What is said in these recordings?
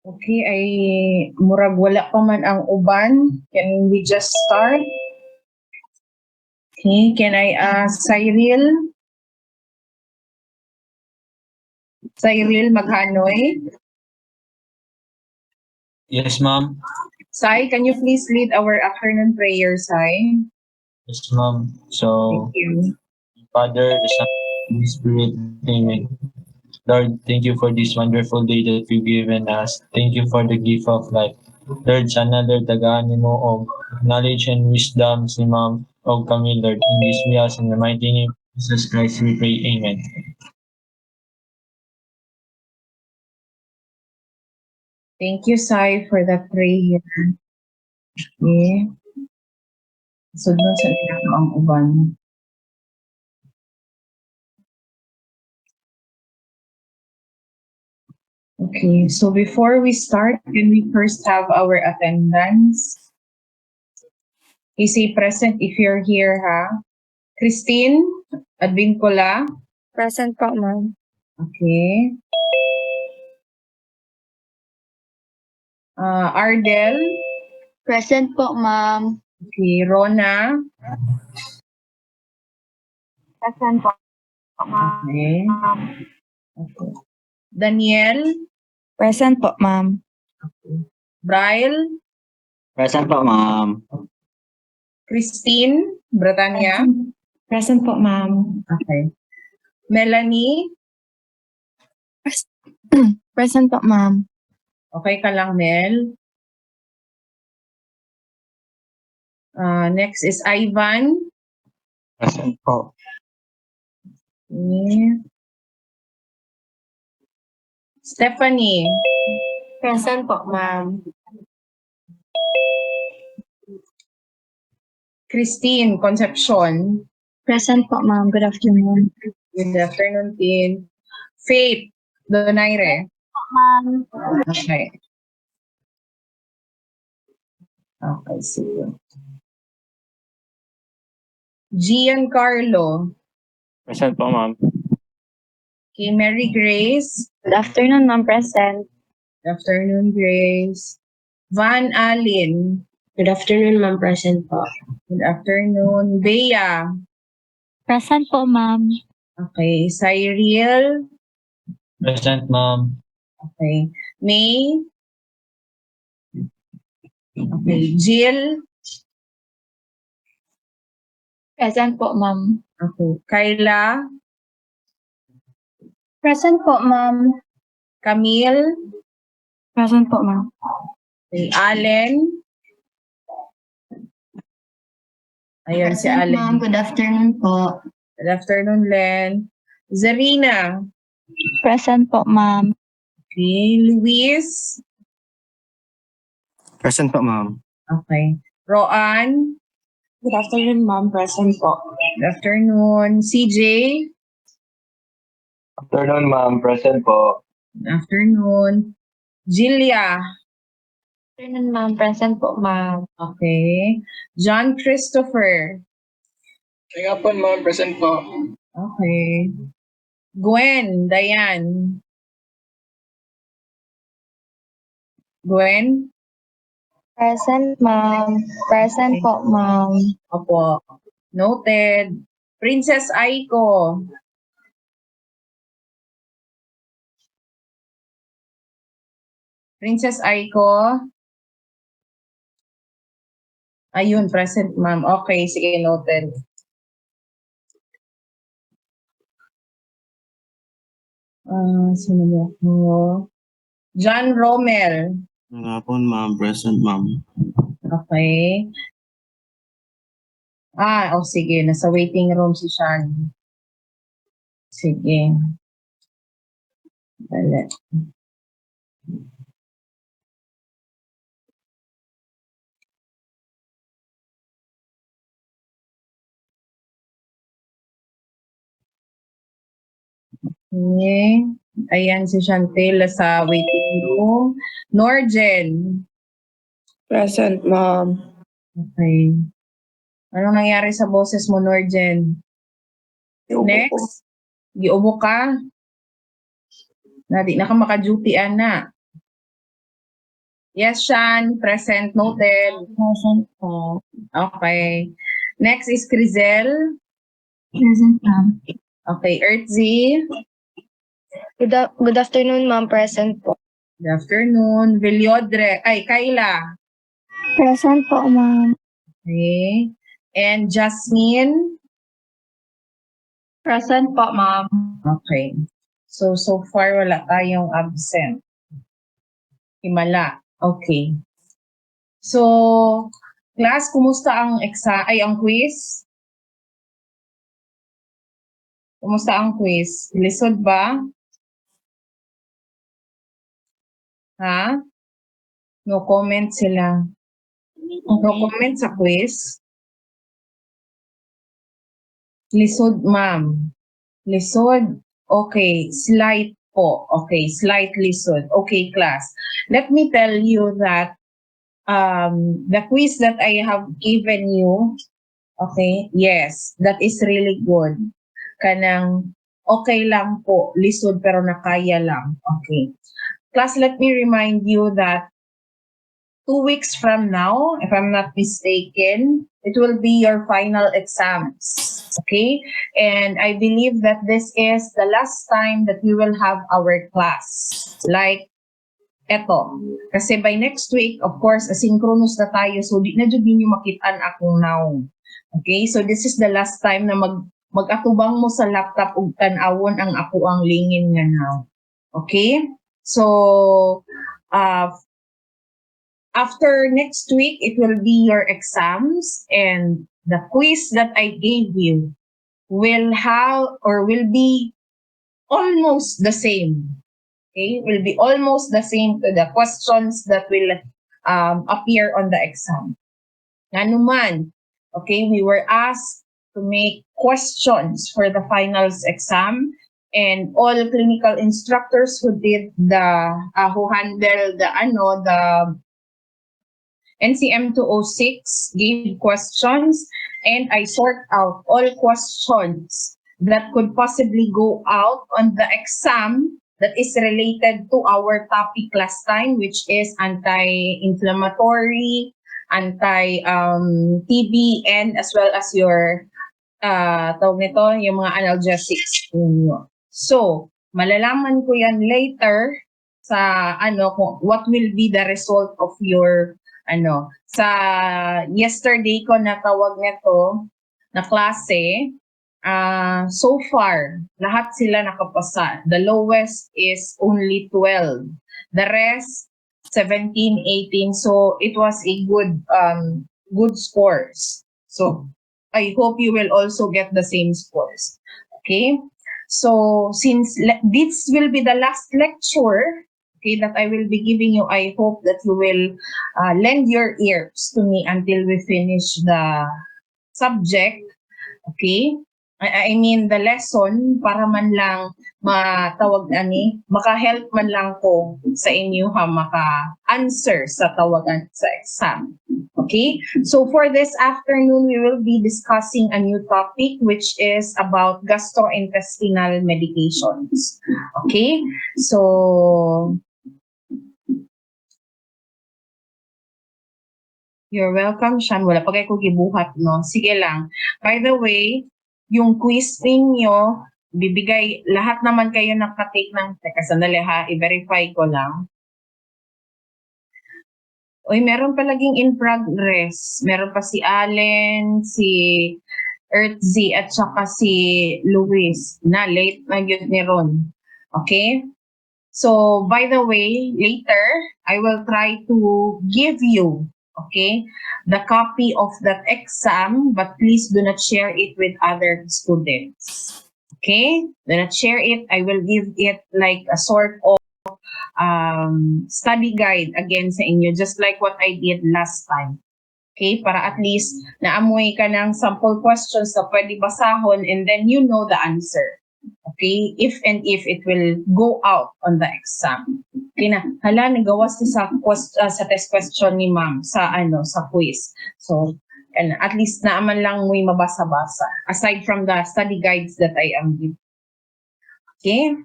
Okay, ay murag wala pa man ang uban. Can we just start? Okay, can I ask Cyril? Cyril Maghanoy? Yes, ma'am. Sai, can you please lead our afternoon prayer, Sai? Yes, ma'am. So, Thank you. Father, the Son, and the Spirit, Amen. Lord, thank you for this wonderful day that you've given us. Thank you for the gift of life. Lord, sana Lord, tagaan mo og knowledge and wisdom si ma'am o kami, Lord. In this we ask in the mighty name of Jesus Christ we pray. Amen. Thank you, Sai, for that prayer. Okay. Sunod sa nila ang uban. Okay, so before we start, can we first have our attendance? You say present if you're here, ha? Christine Advincula? Present po, ma'am. Okay. Ardel? Present po, ma'am. Okay. Rona? Present po, ma'am. Okay. Okay. Daniel? Present po, ma'am. Bryle? Present po, ma'am. Christine Bratanya? Present po, ma'am. Okay. Melanie? Present po, ma'am. Okay ka lang, Mel? Next is Ivan. Present po. Okay. Stephanie. Present po, ma'am. Christine Concepcion. Present po, ma'am. Good afternoon. Good afternoon, Tin. Faith Donaire. Ma'am. Okay. Okay, sige. Giancarlo. Present po, ma'am. Okay, Mary Grace. Good afternoon, ma'am. Present. Good afternoon, Grace. Van Allen. Good afternoon, ma'am. Present po. Good afternoon. Bea. Present po, ma'am. Okay. Cyril. Present, ma'am. Okay. May. Okay. Jill. Present po, ma'am. Okay. Kyla. Present po, ma'am. Camille. Present po, ma'am. Okay. Allen. Ayun, si Present, Allen. ma'am. Good afternoon po. Good afternoon, Len. Zarina. Present po, ma'am. Okay. Luis. Present po, ma'am. Okay. Roan. Good afternoon, ma'am. Present po. Good afternoon. CJ. Afternoon, ma'am. Present po. Good afternoon. Jilia. Good afternoon, ma'am. Present po, ma'am. Okay. John Christopher. Kaya po, ma'am. Present po. Okay. Gwen. Diane. Gwen. Present, ma'am. Present po, ma'am. Opo. Noted. Princess Aiko. Princess Aiko. Ayun, present, ma'am. Okay, sige, noted. Sino ba ako? John Romel. Hapon, ma'am. Present, ma'am. Okay. Sige. Nasa waiting room si Sean. Sige. Dali. Okay. Ayan si Chantel sa waiting room. Norjen. Present, ma'am. Okay. Anong nangyari sa boses mo, Norjen? Next. Giubo ka? Na di na ka maka-duty, ana. Yes, Shan, present, noted. Present po. Okay. Next is Crizel. Present, ma'am. Okay, Earthzy. Good afternoon, ma'am. Present po. Good afternoon. Villodre. Ay, Kayla. Present po, ma'am. Okay. And Jasmine. Present po, ma'am. Okay. So far wala tayong absent. Himala. Okay. So, class, kumusta ang ang quiz? Kumusta ang quiz? Lisod ba? Ha? No comment sila. No comment sa quiz? Lisod, ma'am. Lisod. Okay, slight po. Okay, slight lisod. Okay, class. Let me tell you that the quiz that I have given you, okay, yes, that is really good. Kanang okay lang po, lisod pero nakaya lang. Okay. Class, let me remind you that 2 weeks from now, if I'm not mistaken, it will be your final exams. Okay? And I believe that this is the last time that we will have our class. Like, eto. Kasi by next week, of course, asynchronous na tayo. So, di na dyan ninyo makitaan akong now. Okay? So, this is the last time na mag-atubang mo sa laptop ug tan-awon ang ako ang lingin nga now. Okay? So, uh, after next week, it will be your exams, and the quiz that I gave you will have or will be almost the same. Okay, will be almost the same to the questions that will appear on the exam. Nga naman, okay, we were asked to make questions for the finals exam, and all clinical instructors who did who handle the NCM 206 gave questions, and I sort out all questions that could possibly go out on the exam that is related to our topic last time, which is anti-inflammatory, anti-TB, and as well as your tawag nito, yung mga analgesics ninyo. So, malalaman ko yan later sa kung what will be the result of your sa yesterday ko natawag nito na klase. So far, lahat sila nakapasa. The lowest is only 12. The rest 17, 18. So it was a good scores. So I hope you will also get the same scores. Okay? So since this will be the last lecture, okay, that I will be giving you, I hope that you will lend your ears to me until we finish the subject. Okay? I mean the lesson para man lang maka-help man lang ko sa inyo maka-answer sa tawagan sa exam. Okay? So for this afternoon, we will be discussing a new topic which is about gastrointestinal medications. Okay? So you're welcome, Shan. Wala pa kayo ko gibuhat, no? Sige lang. By the way, yung quiz ninyo, bibigay, lahat naman kayo nakatake ng, teka, sandali ha, i-verify ko lang. Uy, meron palaging in progress. Meron pa si Allen, si Earthzy, at saka si Luis. Na, late na yun ni Ron. Okay? So, by the way, later, I will try to give you, okay, the copy of that exam, but please do not share it with other students. Okay? Do not share it. I will give it like a sort of study guide again sa inyo, just like what I did last time. Okay? Para at least naamoy ka ng sample questions na pwede basahon, and then you know the answer. Okay, if it will go out on the exam. Okay na, hala, nagawas ni sa test question ni ma'am sa quiz. So, at least naaman lang may mabasa-basa aside from the study guides that I am giving. Okay,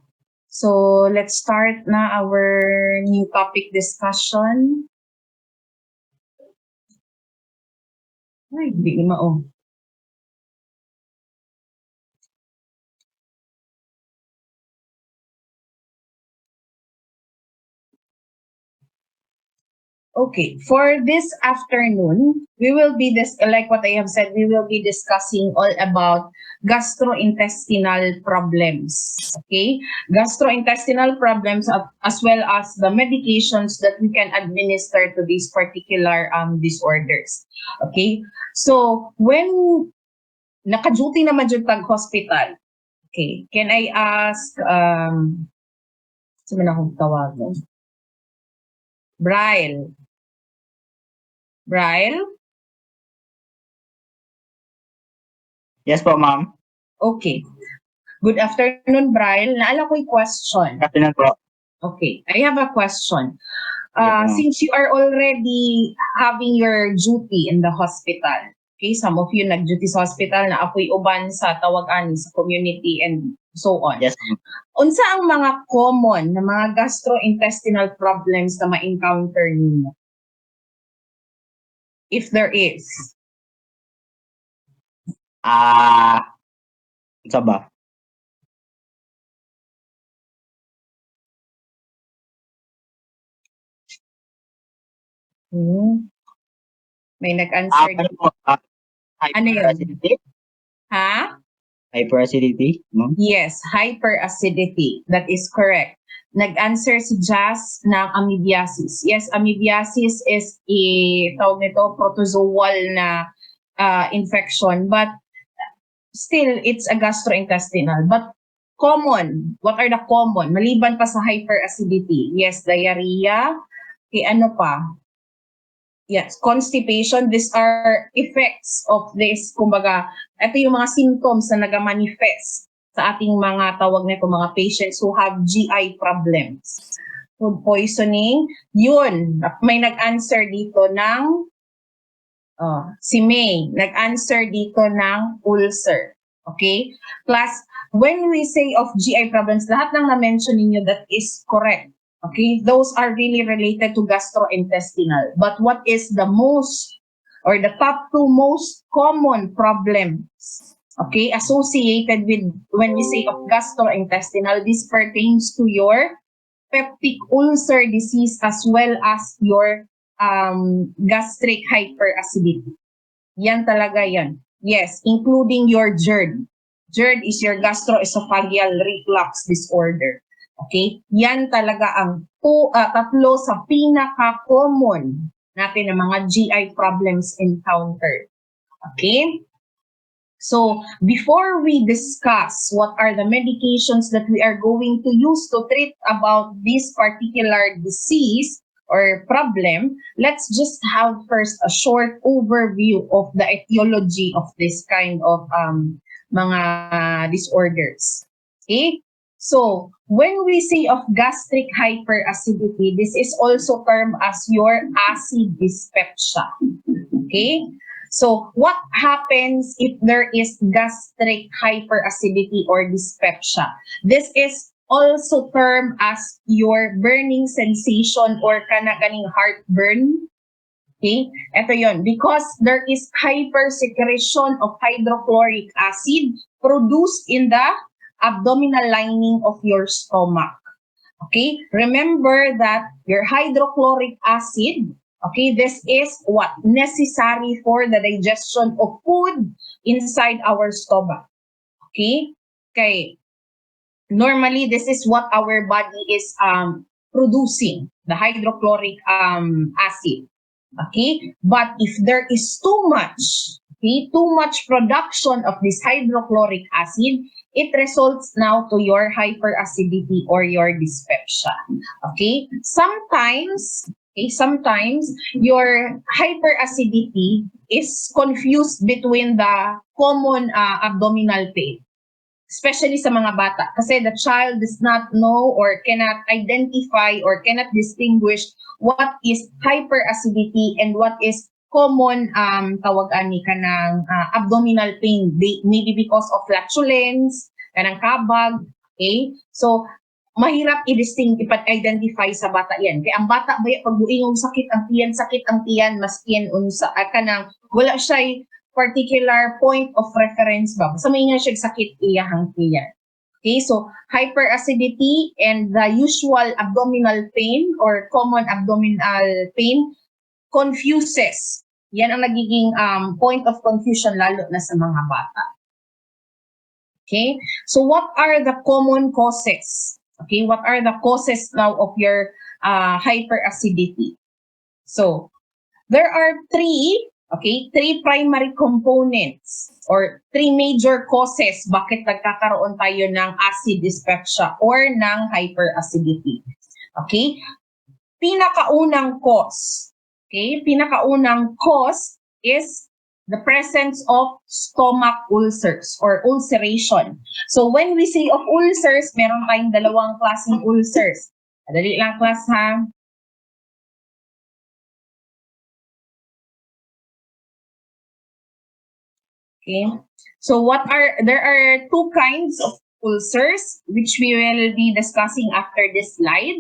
so let's start na our new topic discussion. Ay, hindi ni mao. Okay, for this afternoon, we will be like what I have said, we will be discussing all about gastrointestinal problems. Okay, gastrointestinal problems as well as the medications that we can administer to these particular disorders. Okay, so when naka-duty naman dyan tag hospital, okay, can I ask sino na akong tawagan? Bryle. Bryle? Yes po, ma'am. Okay. Good afternoon, Bryle. Naala ko'y question. Good afternoon po. Okay, I have a question. Yes, ma'am. Since you are already having your duty in the hospital, okay, some of you nag-duty sa hospital na ako'y uban sa tawag-ani sa community and so on. Yes, ma'am. Unsa ang mga common na mga gastrointestinal problems na ma-encounter ninyo? If there is. Isa ba? May nag-answer Ano dito. po? Ano yun? Hyperacidity? Ha? Hyperacidity, ma'am? Yes, hyperacidity. That is correct. Nag-answer si Jazz ng amoebiasis. Yes, amoebiasis is a tawag nito protozoal na infection, but still it's a gastrointestinal. But common, what are the common? Maliban pa sa hyperacidity. Yes, diarrhea. Okay, ano pa? Yes, constipation. These are effects of this. Kumbaga, ito yung mga symptoms na nag-manifest sa ating mga tawag nito, mga patients who have GI problems. Food poisoning. Yun, may nag-answer dito ng si May. Nag-answer dito ng ulcer. Okay? Plus, when we say of GI problems, lahat ng na-mention ninyo, that is correct. Okay, those are really related to gastrointestinal. But what is the most or the top two most common problems, okay, associated with when we say of gastrointestinal, this pertains to your peptic ulcer disease as well as your gastric hyperacidity. Yan talaga yan. Yes, including your GERD. GERD is your gastroesophageal reflux disorder. Okay? Yan talaga ang tatlo sa pinaka-common natin na mga GI problems encountered. Okay? So, before we discuss what are the medications that we are going to use to treat about this particular disease or problem, let's just have first a short overview of the etiology of this kind of mga disorders. Okay? So, when we say of gastric hyperacidity, this is also termed as your acid dyspepsia. Okay? So, what happens if there is gastric hyperacidity or dyspepsia? This is also termed as your burning sensation or kaning heartburn. Okay? Ito yon. Because there is hypersecretion of hydrochloric acid produced in the abdominal lining of your stomach. Okay? Remember that your hydrochloric acid, okay, this is what? Necessary for the digestion of food inside our stomach. Okay? Okay. Normally, this is what our body is producing, the hydrochloric acid. Okay? But if there is too much, okay, too much production of this hydrochloric acid, it results now to your hyperacidity or your dyspepsia. Okay? Sometimes your hyperacidity is confused between the common abdominal pain, especially sa mga bata, kasi the child does not know or cannot identify or cannot distinguish what is hyperacidity and what is common tawag-ani kanang abdominal pain, maybe because of flatulence, kanang kabag, okay? So, mahirap i-distinct, ipag-identify sa bata yan. Kaya ang bata ba, pag buingong sakit ang tiyan, maskin, unsa, kanang, wala siya particular point of reference ba. Basta may nga siya sakit, iyahang tiyan. Okay, so hyperacidity and the usual abdominal pain or common abdominal pain confuses. Yan ang nagiging point of confusion lalo na sa mga bata. Okay, so what are the common causes? Okay, what are the causes now of your hyperacidity? So, there are three primary components or three major causes bakit nagkakaroon tayo ng acid dyspepsia or ng hyperacidity. Okay? Pinakaunang cause is the presence of stomach ulcers or ulceration. So when we say of ulcers, meron tayong dalawang klaseng ulcers. Dali lang class ha. Okay. So there are two kinds of ulcers which we will be discussing after this slide.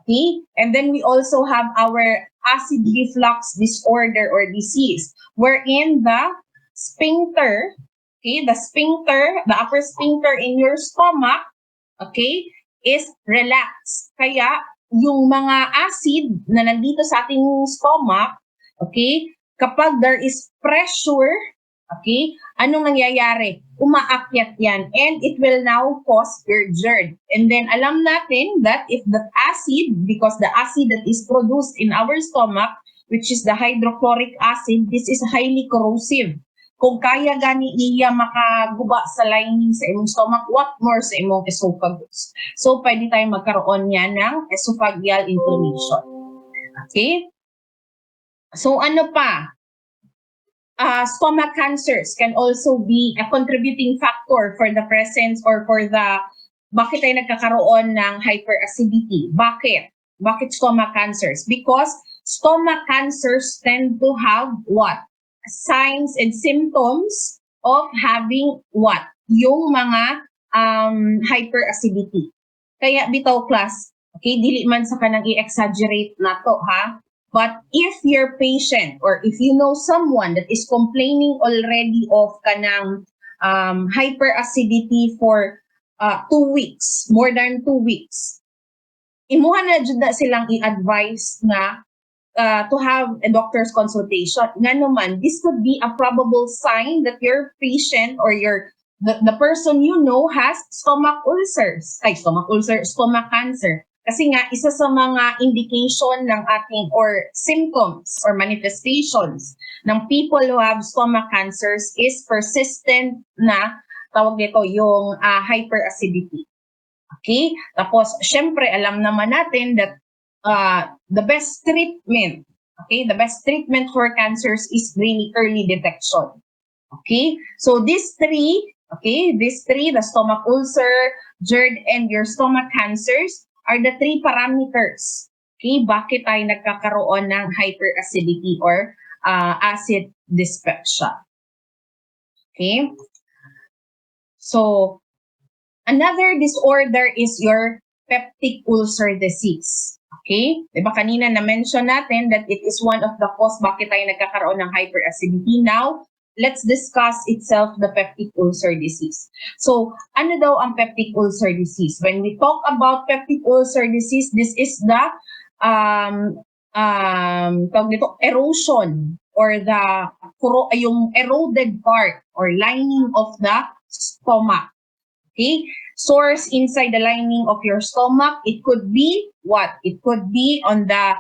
Okay. And then we also have our acid reflux disorder or disease wherein the sphincter, the upper sphincter in your stomach, okay, is relaxed. Kaya yung mga acid na nandito sa ating stomach, okay, kapag there is pressure, okay, anong nangyayari? Umaakyat yan and it will now cause your GERD. And then alam natin that if the acid, because the acid that is produced in our stomach, which is the hydrochloric acid, this is highly corrosive. Kung kaya gani iya makaguba sa lining sa imong stomach, what more sa imong esophagus. So, pwede tayong magkaroon niya ng esophageal inflammation. Okay? So, ano pa? Stomach cancers can also be a contributing factor for the presence or for the bakit tayo nagkakaroon ng hyperacidity. Bakit? Bakit stomach cancers? Because stomach cancers tend to have what? Signs and symptoms of having what? Yung mga hyperacidity. Kaya bitaw class, okay, dili man sa kanang i-exaggerate na to ha. But if your patient or if you know someone that is complaining already of kanang hyperacidity for 2 weeks, more than 2 weeks, imuha na jud na silang i-advise na to have a doctor's consultation. Nga naman, this could be a probable sign that your patient or the person you know has stomach cancer. Kasi nga, isa sa mga indication ng ating or symptoms or manifestations ng people who have stomach cancers is persistent na, tawag dito, yung hyperacidity. Okay? Tapos, syempre, alam naman natin that the best treatment for cancers is really early detection. Okay? So, these three, the stomach ulcer, GERD, and your stomach cancers, are the three parameters. Okay, bakit tayo nagkakaroon ng hyperacidity or acid dyspepsia. Okay? So, another disorder is your peptic ulcer disease. Okay? Diba kanina na-mention natin that it is one of the cause bakit tayo nagkakaroon ng hyperacidity. Now, let's discuss itself the peptic ulcer disease. So, ano daw ang peptic ulcer disease? When we talk about peptic ulcer disease, this is the erosion or yung eroded part or lining of the stomach. Okay? Sores inside the lining of your stomach. It could be what? It could be on the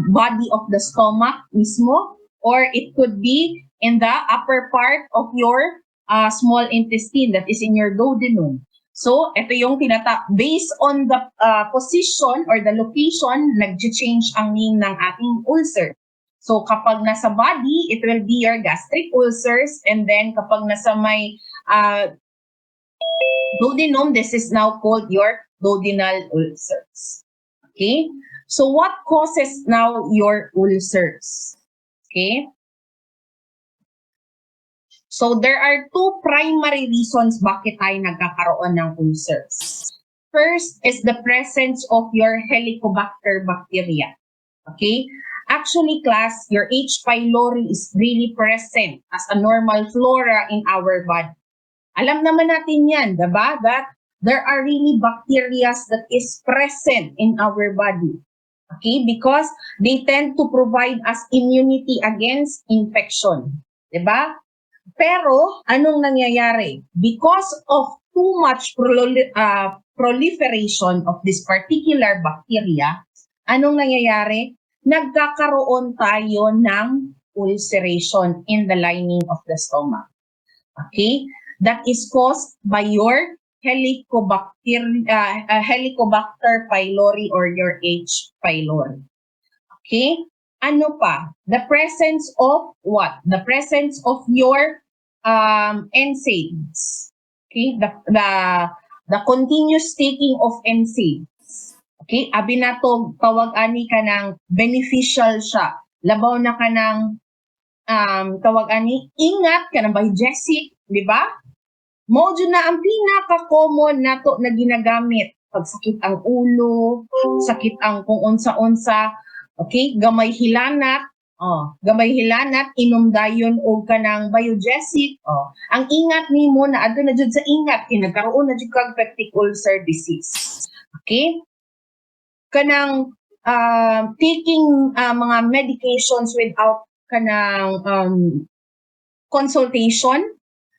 body of the stomach mismo, or it could be in the upper part of your small intestine that is in your duodenum. So, ito yung based on the position or the location, nag-change ang meaning ng ating ulcer. So, kapag nasa body, it will be your gastric ulcers, and then kapag nasa may duodenum, this is now called your duodenal ulcers. Okay? So, what causes now your ulcers? Okay? So, there are two primary reasons bakit tayo nagkakaroon ng ulcers. First is the presence of your Helicobacter bacteria. Okay? Actually, class, your H. pylori is really present as a normal flora in our body. Alam naman natin yan, diba? That there are really bacteria that is present in our body. Okay? Because they tend to provide us immunity against infection. Diba? Pero, anong nangyayari? Because of too much proliferation of this particular bacteria, anong nangyayari? Nagkakaroon tayo ng ulceration in the lining of the stomach. Okay? That is caused by your Helicobacter pylori or your H. pylori. Okay? Ano pa? The presence of what? The presence of your NSAIDs. Okay? The continuous taking of NSAIDs. Okay? Abi na to, tawag ani ka ng beneficial siya. Labaw na ka ng tawag ani, ingat ka ng biogesic, di ba? Mojo na ang pinaka-common nato na ginagamit. Pag sakit ang ulo, sakit ang kung unsa-unsa, okay, gamay hilanat, inom dayon og kanang biogesic. Ang ingat nimo na adto na jud sa ingat kay nagkaroon na jud kag peptic ulcer disease. Okay? Kanang taking mga medications without kanang consultation,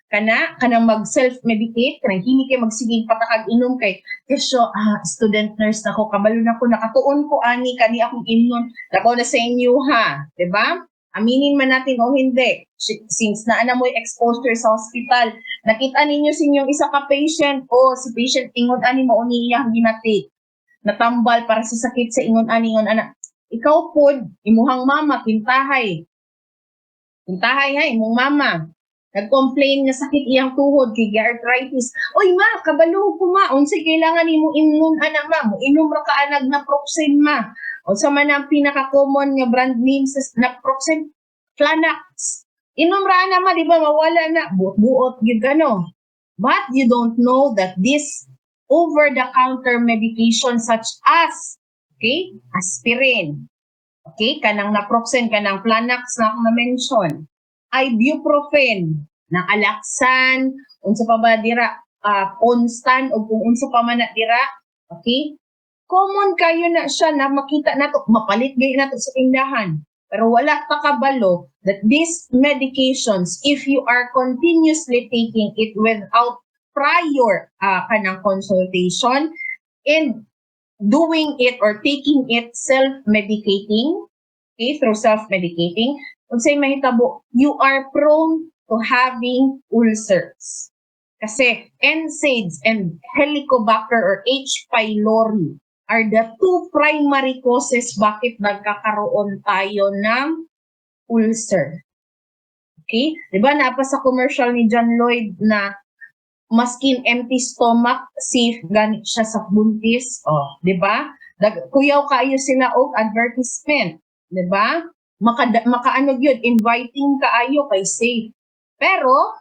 kanang mag-self-medicate, kanang hindi kay magsigig patakag inom kay kesyo, student nurse na ko, kabalo na ko, nakatuon ko ani, kani akong inom, lako na sa inyo ha, diba? Aminin man natin o hindi, since naana mo'y exposure sa hospital, nakita ninyo sa inyong isa ka patient, si patient ingon ani mo niya ginatake, natambal para sa sakit sa ingon ani, ikaw pod, imuhang mama, pintahay ha, imong mama, nag-complain nga sakit iyang tuhod kay arthritis. Oy ma, kabalo ko ma, unsay kailangan nimo inom ana ma, mo inom ra ka anag na Proxen ma. Unsa man ang pinaka-common nga brand name sa na Proxen? Flanax. Inom ra ana ma, di ba mawala na, buot gyud kano. But you don't know that this over-the-counter medication such as, okay, aspirin, okay, kanang naproxen, kanang Flanax na akong na-mention, ibuprofen, ng Alaxan, unsa pa ba dira, Onstan, o kung unsa pa man na dira, okay? Common kayo na siya na makita nato, mapalit gayon nato sa tindahan. Pero wala pa kabalo that these medications, if you are continuously taking it without prior kanang consultation and doing it or taking it self-medicating, okay, through self-medicating, unsay mahitabo, you are prone to having ulcers. Kasi NSAIDs and Helicobacter or H. pylori are the two primary causes bakit nagkakaroon tayo ng ulcer. Okay? Diba napa sa commercial ni John Lloyd na maskin empty stomach, safe ganit siya sa buntis. Diba? Kuyaw kayo sila og advertisement. Diba? Makaano yun, inviting kaayo kay safe. Pero,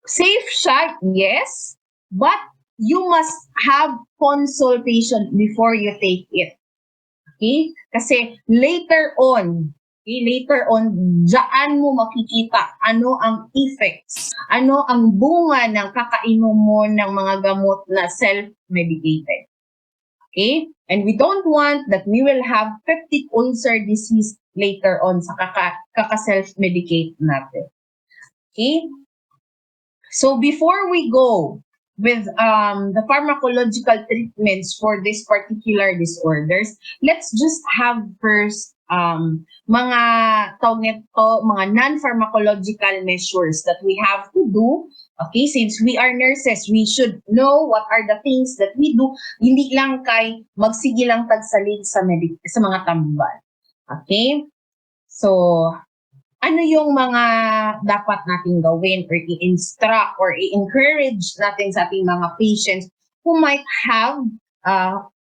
safe siya, yes, but you must have consultation before you take it. Okay? Kasi later on, dyan mo makikita ano ang effects, ano ang bunga ng kakainom mo ng mga gamot na self-medicated. Okay? And we don't want that we will have peptic ulcer disease later on sa kaka-self-medicate natin. Okay? So before we go with the pharmacological treatments for this particular disorders, let's just have first mga tawag nito, mga non-pharmacological measures that we have to do. Okay, since we are nurses, we should know what are the things that we do. Hindi lang kay magsige lang tagsalig sa mga tambal. Okay? So, ano yung mga dapat nating gawin or i-instruct or i-encourage natin sa ating mga patients who might have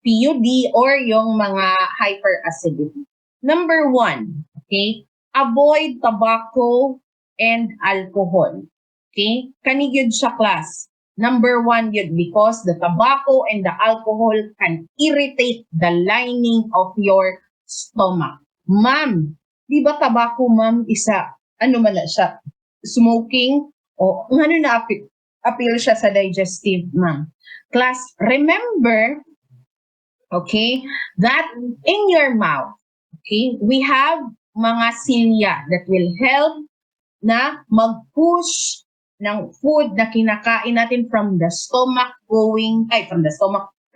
PUD or yung mga hyperacidity? Number 1, okay? Avoid tobacco and alcohol. Okay? Kani gyud siya class. Number one yun, because the tobacco and the alcohol can irritate the lining of your stomach. Ma'am, di ba tobacco, ma'am, isa, ano man na siya, smoking, o ano na appeal siya sa digestive, ma'am. Class, remember, okay, that in your mouth, okay, we have mga cilia that will help na mag-push ng food na kinakain natin from the stomach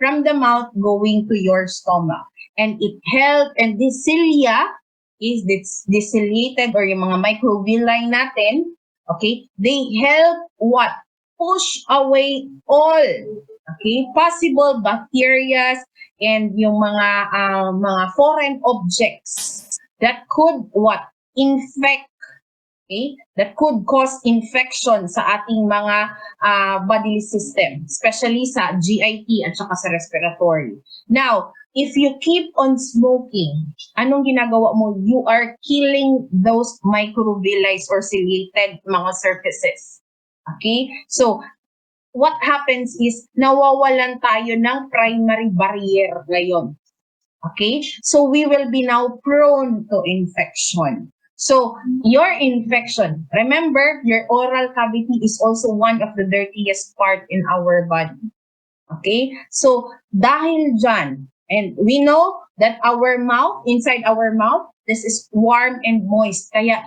from the mouth going to your stomach. And it help, and this cilia is this ciliated or yung mga microvilli natin, okay, they help what? Push away all, okay, possible bacteria and yung mga foreign objects that could what? Infect, okay, that could cause infection sa ating mga bodily system, especially sa GIT at saka sa respiratory. Now, if you keep on smoking, anong ginagawa mo? You are killing those microvilli or ciliated mga surfaces. Okay? So, what happens is nawawalan tayo ng primary barrier ngayon. Okay? So, we will be now prone to infection. So, your infection, remember, your oral cavity is also one of the dirtiest part in our body. Okay? So, dahil dyan, and we know that our mouth, inside our mouth, this is warm and moist. Kaya,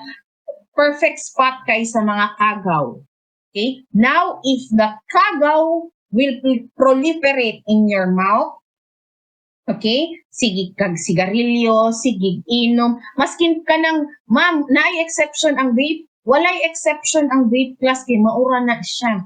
perfect spot kay sa mga kagaw. Okay? Now, if the kagaw will proliferate in your mouth, okay? Sigig kag sigarilyo, sigig inom. Maskin ka ng, ma'am, naay exception ang vape? Walay exception ang vape class kay maura na siya.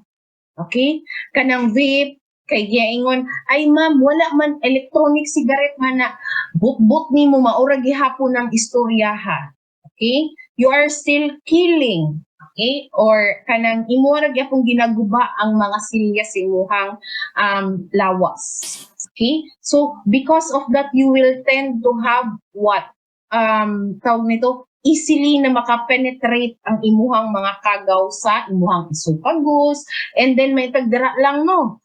Okay? Kanang vape, kay giingon, ay ma'am, wala man electronic cigarette man na but ni mo maura gihapon ng istoryaha. Okay? You are still killing. Okay? Or kanang imo ra gyapon ginaguba ang mga silya sa imuhang lawas. Okay? So, because of that, you will tend to have what? Tawag nito, easily na makapenetrate ang imuhang mga kagaw sa imuhang esophagus, and then may tagdara lang, no?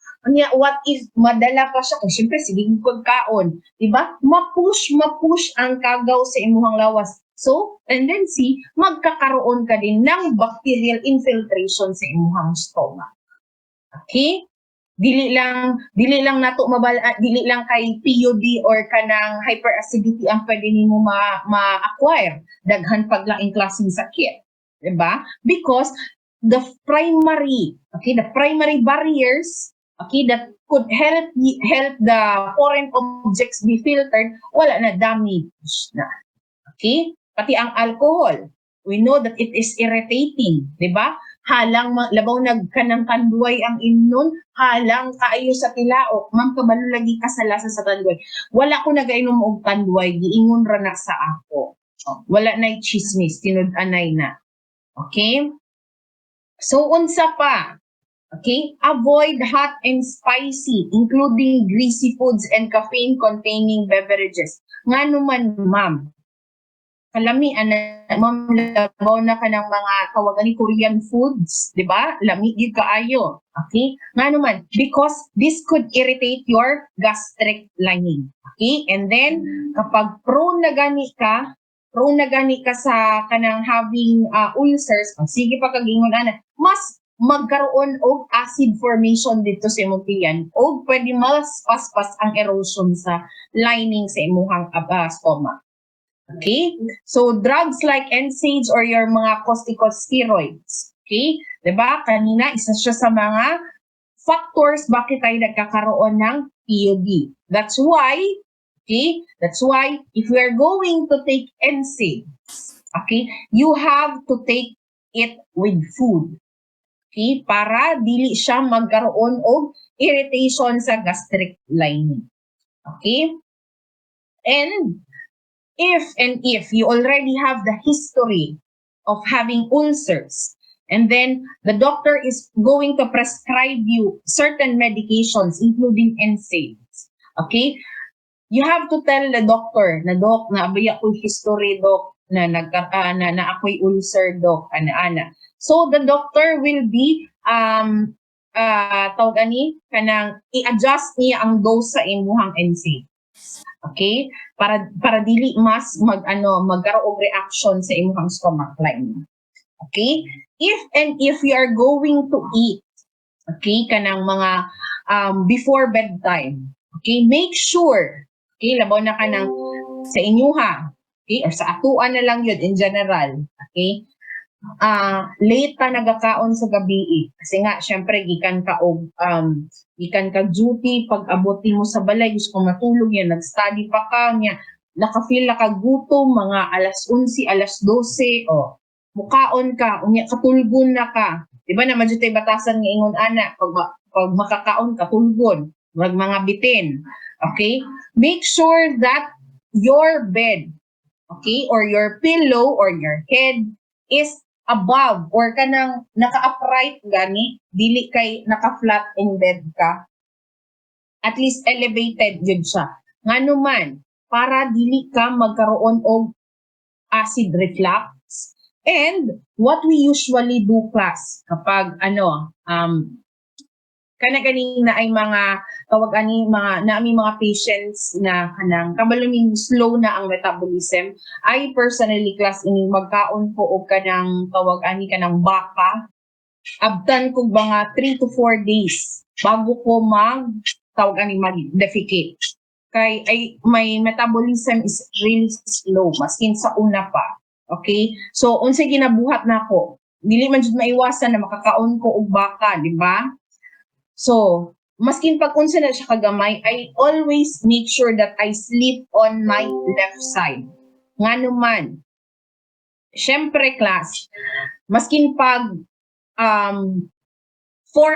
What if madala pa siya? Kung siyempre, sige pagkaon. Diba? Mapush ang kagaw sa imuhang lawas. So, tendency, magkakaroon ka din ng bacterial infiltration sa imuhang stomach. Okay? Dili lang nato dili lang kay PUD or kanang hyperacidity ang pwede nimo ma-acquire, daghan paglaing klaseng sakit, diba? Because the primary barriers, okay, that could help the foreign objects be filtered, wala na, damage na. Okay? Pati ang alcohol, we know that it is irritating, diba? Halang labaw nagkanang kanduay ang imnon, halang kaayo sa tilaok, ma'am kabalo lagi ka sa lasa sa kanduay. Wala ko nagainom og kanduay, giingon ra na sa ako. Wala nay chismis, tinud-anay na. Okay? So unsa pa? Okay? Avoid hot and spicy, including greasy foods and caffeine-containing beverages. Ngano man, ma'am? Kalami, ma'am, labaw na ka ng mga tawagan ni Korean foods, di ba? Lami, yun kaayo. Okay? Nga naman, because this could irritate your gastric lining. Okay? And then, kapag prone na gani ka sa kanang having ulcers, sige pa kagingon ana, mas magkaroon og acid formation dito sa imong tiyan o pwede mas paspas ang erosion sa lining sa imong stomach. Okay? So, drugs like NSAIDs or your mga corticosteroids. Okay? Diba? Kanina, isa siya sa mga factors bakit tayo nagkakaroon ng PUD. That's why, if we are going to take NSAIDs, okay, you have to take it with food. Okay? Para dili siya magkaroon og irritation sa gastric lining. Okay? And if you already have the history of having ulcers, and then the doctor is going to prescribe you certain medications, including NSAIDs, okay? You have to tell the doctor na, Doc, naabay ako'y history, Doc, na ako'y ulcer, Doc, ana. So the doctor will be tawag ani kanang i-adjust niya ang dose sa imuhang NSAID. Okay? Para dili mas magkaroon og reaction sa imuhang stomach line. Okay? If you are going to eat, okay, kanang mga before bedtime, okay, make sure, okay, labaw na kanang sa inyuha, okay, or sa atuan na lang yun in general, okay, late ka nagakaon sa gabi kasi nga syempre gikan ka og gikan ka duty pag abuti mo sa balay gusto ko matulog yan nag-study pa ka nya naka-feel na ka gutom mga alas 11 alas 12 o mukaon ka unya katulgon na ka di ba na madyo tay batasan nga ingon ana pag makakaon ka tulgon mga bitin okay make sure that your bed okay or your pillow or your head is above or kanang naka-upright gani dili kay naka-flat in bed ka at least elevated yun siya ngano man para dili ka magkaroon og acid reflux and what we usually do class kapag kana ganing na ay mga tawag ani mga naami mga patients na kanang kabaluming slow na ang metabolism I personally class ining magkaon ko og kanang tawag ani kanang baka abtan ko mga 3 to 4 days bago ko tawag ani mag defecate kay ay my metabolism is really slow maskin sa una pa okay so unsa ginabuhat nako dili man jud maiwasan na makakaon ko og baka di ba so, maskin pag unsa na siya kagamay, I always make sure that I sleep on my left side. Ngano man. Syempre class, maskin pag 4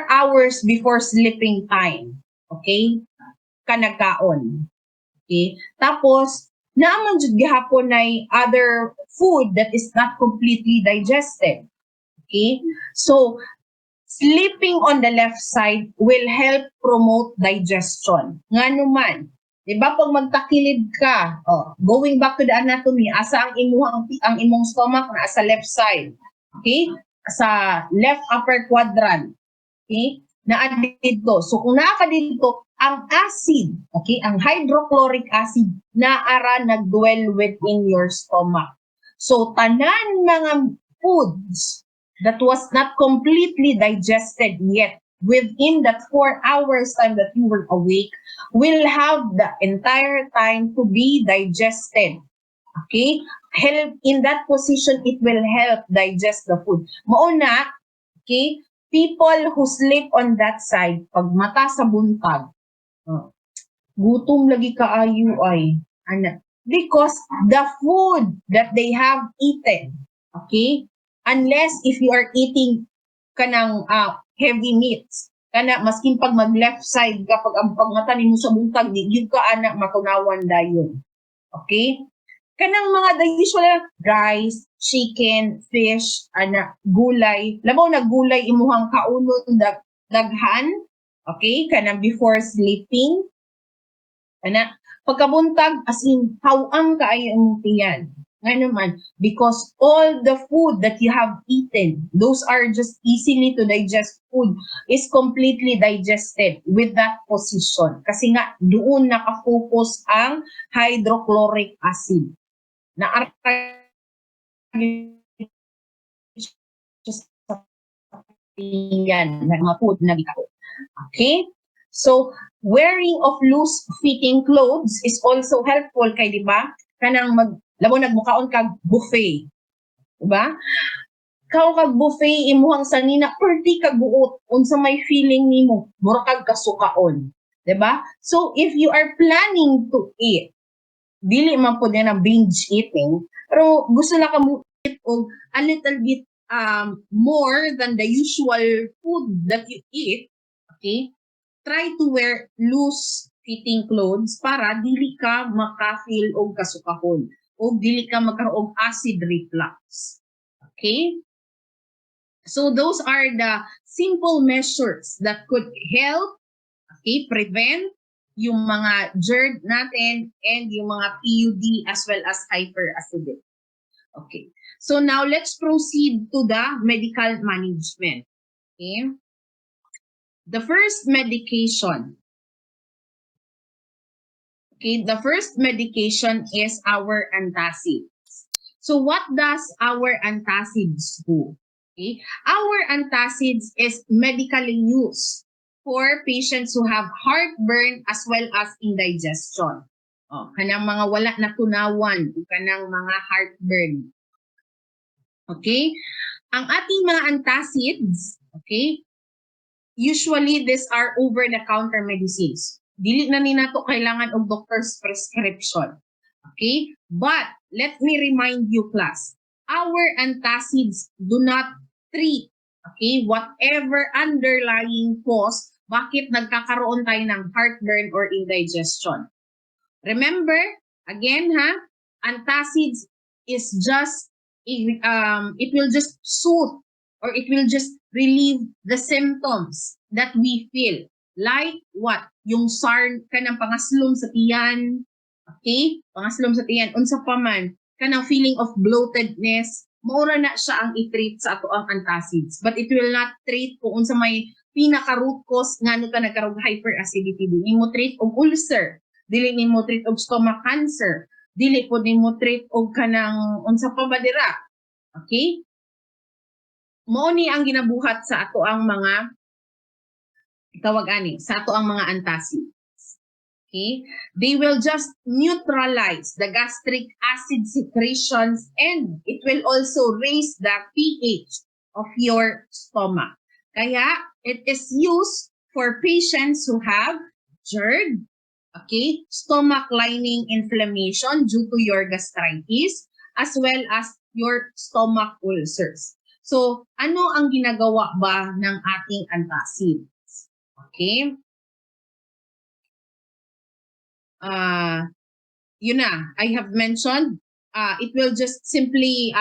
hours before sleeping time, okay? Kanagkaon. Okay? Tapos, naaman jud gihapon ay other food that is not completely digested. Okay? So, sleeping on the left side will help promote digestion. Ngano man, 'di ba pag magtakilid ka, going back to the anatomy, asa ang imong stomach na sa left side. Okay? Sa left upper quadrant. Okay? Naa dito. So kung naa ka dito, ang acid, okay, ang hydrochloric acid naara nagdwell within your stomach. So tanan mga foods that was not completely digested yet within that 4 hours time that you were awake will have the entire time to be digested. Okay? Help in that position, it will help digest the food. Mauna, okay, people who sleep on that side, pag mata sa buntag, gutom lagi kaayo ay, because the food that they have eaten, okay, unless if you are eating kanang heavy meats kana maskin pag mag left side kapag ang pagmata nimo sa buntag di gyud ka ana matunawan dayon okay kanang mga the usual rice chicken fish gulay labaw na gulay imuhang kaunon daghan okay kanang before sleeping pagkabuntag as in hawang kaayo imong tiyan nga naman, because all the food that you have eaten, those are just easily to digest food, is completely digested with that position. Kasi nga, doon nakafocus ang hydrochloric acid. Na yan, ng mga food na bitaw. Okay? So, wearing of loose-fitting clothes is also helpful kay, di ba? Kanang labo nagmukaon kag buffet. Diba? Kao kag buffet imuhang sanina perti kag buot unsa may feeling nimo mura kag kasukaon. Diba? So if you are planning to eat, dili man pud yan ang binge eating, pero gusto na ka mo eat og a little bit more than the usual food that you eat, okay? Try to wear loose fitting clothes para dili ka maka-feel og kasukahon o dili ka magkaroon og acid reflux. Okay? So those are the simple measures that could help prevent yung mga GERD natin and yung mga PUD as well as hyperacidity. Okay. So now let's proceed to the medical management. Okay? The first medication, okay, the first medication is our antacid. So what does our antacids do? Okay? Our antacids is medically used for patients who have heartburn as well as indigestion. Oh, kanang mga wala na tunawan, kanang mga heartburn. Okay? Ang ating mga antacids, okay, usually these are over-the-counter medicines. Dili na ni nato kailangan og doctor's prescription. Okay? But let me remind you, class, our antacids do not treat, okay, whatever underlying cause bakit nagkakaroon tayo ng heartburn or indigestion. Remember, again antacids is just, it will just soothe or it will just relieve the symptoms that we feel. Like what? Yung SARN, kanang pangaslom sa tiyan, okay? Pangaslom sa tiyan. Unsa pa man, kanang feeling of bloatedness, maura na siya ang i-treat sa ato ang antacids. But it will not treat kung unsa may pinaka-root cause nga ka nagkaroon hyperacidity. Dili mo treat og ulcer, dili nimo treat og stomach cancer, dili po nimo treat og kanang unsa pa ba dira. Okay? Mao ni ang ginabuhat sa ato ang mga tawag ani, sa ato ang mga antacids. Okay? They will just neutralize the gastric acid secretions and it will also raise the pH of your stomach. Kaya it is used for patients who have GERD, okay, stomach lining inflammation due to your gastritis, as well as your stomach ulcers. So, ano ang ginagawa ba ng ating antacids? Okay? Yun na, I have mentioned, it will just simply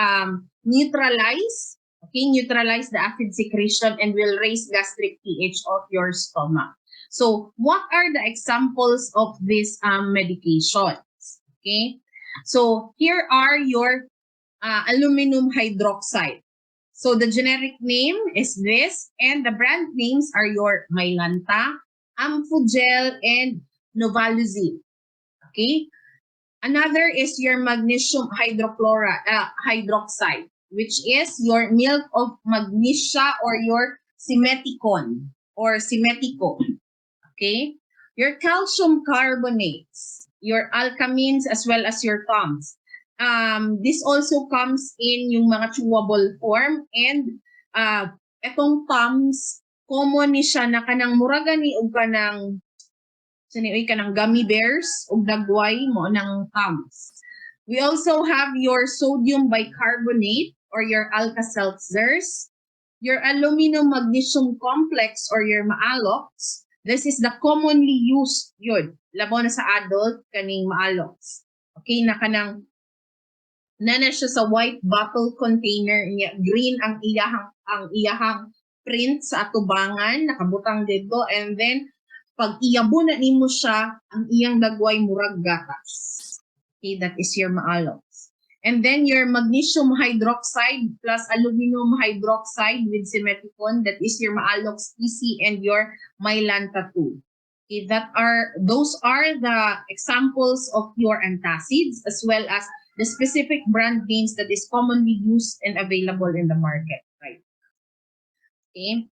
neutralize, okay, neutralize the acid secretion and will raise gastric pH of your stomach. So, what are the examples of these medications? Okay, so here are your aluminum hydroxide. So, the generic name is this, and the brand names are your Mylanta, Amphugel, and Novaluzine. Okay, another is your magnesium hydroxide, which is your milk of magnesia or your simeticon or simetico. Okay, your calcium carbonates, your alkamines, as well as your TOMs. This also comes in yung mga chewable form, and etong TOMs, common ni siya na kanang muraga ni o kanang siniuy ka ng gummy bears o dagway mo ng TOMs. We also have your sodium bicarbonate or your Alka-Seltzers, your aluminum magnesium complex or your Maalox. This is the commonly used yun. Labo na sa adult, kaning Maalox. Okay, na kanang nana siya sa white bottle container niya, green ang iyahang print sa atubangan, nakabutang dito, and then pag iyabo na nimo siya, ang iyang dagway murag gatas. Okay, that is your Maalox. And then your magnesium hydroxide plus aluminum hydroxide with simeticon, that is your Maalox PC and your Mylanta 2. Okay, those are the examples of your antacids as well as the specific brand names that is commonly used and available in the market, right? Okay.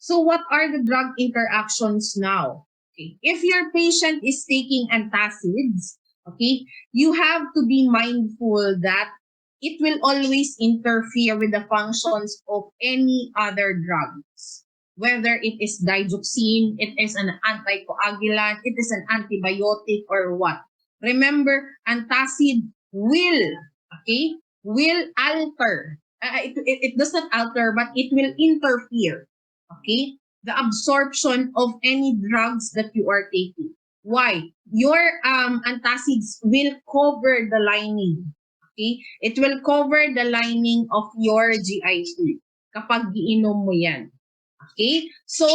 So what are the drug interactions now? Okay. If your patient is taking antacids, okay, you have to be mindful that it will always interfere with the functions of any other drugs. Whether it is digoxin, it is an anticoagulant, it is an antibiotic, or what. Remember, antacid will alter. It does not alter, but it will interfere, okay, the absorption of any drugs that you are taking. Why? Your antacids will cover the lining. Okay? It will cover the lining of your GI2 kapag giinom mo yan. Okay? So,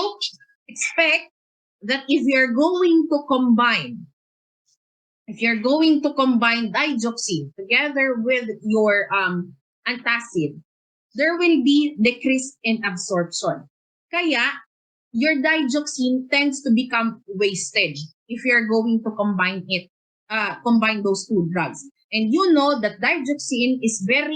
expect that if you're going to combine digoxin together with your antacid, there will be decrease in absorption. Kaya, your digoxin tends to become wasted if you're going to combine those two drugs. And you know that digoxin is very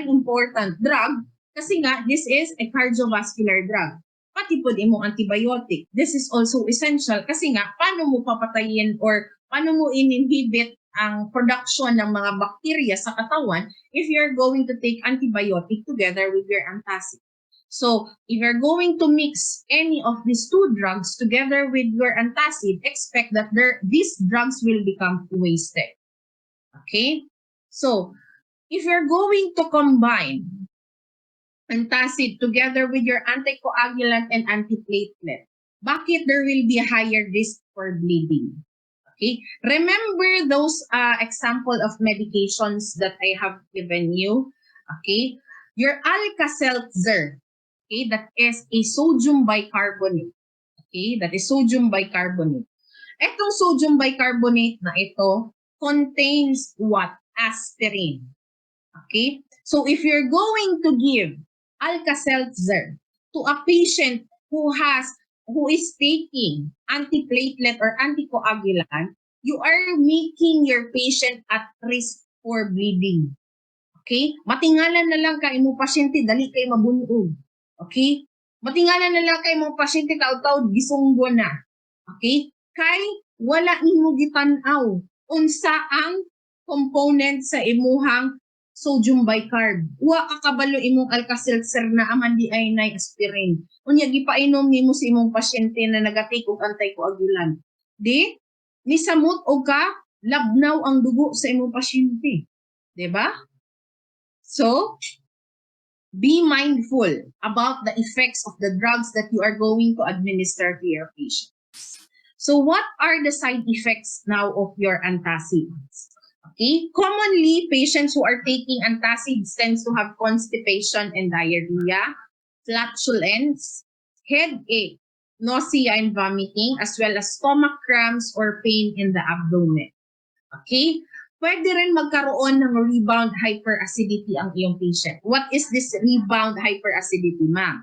important drug kasi nga this is a cardiovascular drug. Pati po mo antibiotic. This is also essential kasi nga paano mo papatayin or paano mo inhibit ang production ng mga bacteria sa katawan if you're going to take antibiotic together with your antacid. So, if you're going to mix any of these two drugs together with your antacid, expect that these drugs will become wasted. Okay? So, if you're going to combine antacid together with your anticoagulant and antiplatelet, bakit there will be a higher risk for bleeding? Okay? Remember those example of medications that I have given you? Okay? Your Alka-Seltzer, okay, that is a sodium bicarbonate. Okay, that is sodium bicarbonate. Etong sodium bicarbonate na ito contains what? Aspirin. Okay? So if you're going to give Alka-Seltzer to a patient who is taking antiplatelet or anticoagulant, you are making your patient at risk for bleeding. Okay? Matingalan na lang kay mo pasyente dali kay mabunog. Okay? Matingalan na lang kay mo pasyente taud-taud gisunggo na. Okay? Kay wala nimo gitan-aw unsa ang component sa imuhang sodium bicarb. Wa ka kabalo imong Alka-Seltzer na aman di ay nay aspirin. Unya gipainom nimo sa imong pasyente na nagatake og anticoagulant. Di ni samot og ka labnaw ang dugo sa imong pasyente. 'Di ba? So, be mindful about the effects of the drugs that you are going to administer to your patient. So, what are the side effects now of your antacids? Okay, commonly, patients who are taking antacids tends to have constipation and diarrhea, flatulence, headache, nausea and vomiting, as well as stomach cramps or pain in the abdomen. Okay? Pwede rin magkaroon ng rebound hyperacidity ang iyong patient. What is this rebound hyperacidity, ma'am?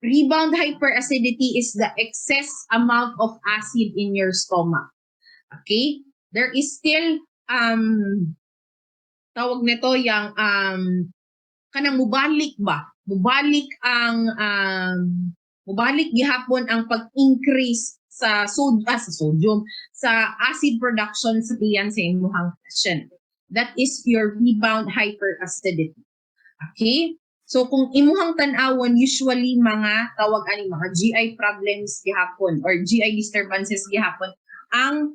Rebound hyperacidity is the excess amount of acid in your stomach. Okay? There is still, tawag nito yung, kanang mubalik ba? Mubalik gihapon ang pag-increase sa sodium, sa acid production sa tiyan sa imuhang patient. That is your rebound hyperacidity. Okay? So kung imuhang tan-awon, usually mga mga GI problems gihapon or GI disturbances gihapon ang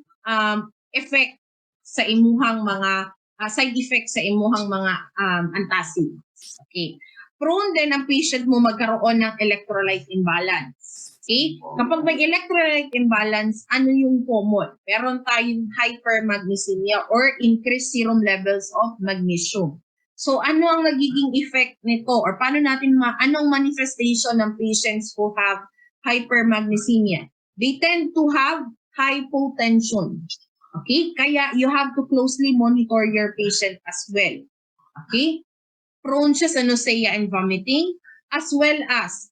effect sa imuhang mga side effects sa imuhang mga antacids. Okay. Prone din ang patient mo magkaroon ng electrolyte imbalance. Okay? Kapag may electrolyte imbalance, ano yung common? Meron tayong hypermagnesemia or increased serum levels of magnesium. So, ano ang nagiging effect nito? Or paano natin anong manifestation ng patients who have hypermagnesemia? They tend to have hypotension. Okay? Kaya you have to closely monitor your patient as well. Okay? Prone siya sa nausea and vomiting, as well as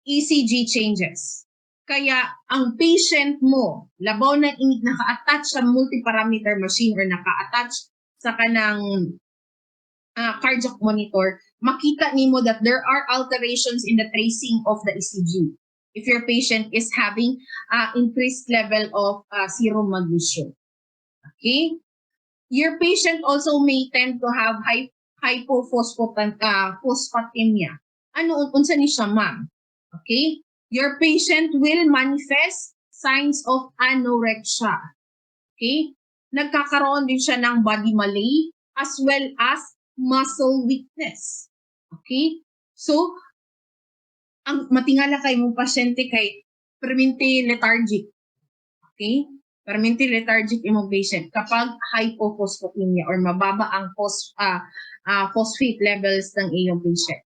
ECG changes. Kaya ang patient mo, labaw na naka-attach sa multi-parameter machine or naka-attach sa kanang cardiac monitor, makita nimo that there are alterations in the tracing of the ECG if your patient is having increased level of serum magnesium. Okay? Your patient also may tend to have hypophosphatemia. Ano unsa ni siya, ma'am? Okay? Your patient will manifest signs of anorexia. Okay? Nagkakaroon din siya ng body malaise as well as muscle weakness. Okay? So, ang matingala kay mong pasyente kay permanently lethargic. Okay? Permanently lethargic imong patient kapag hypophosphatemia or mababa ang phosphate levels ng iyong patient.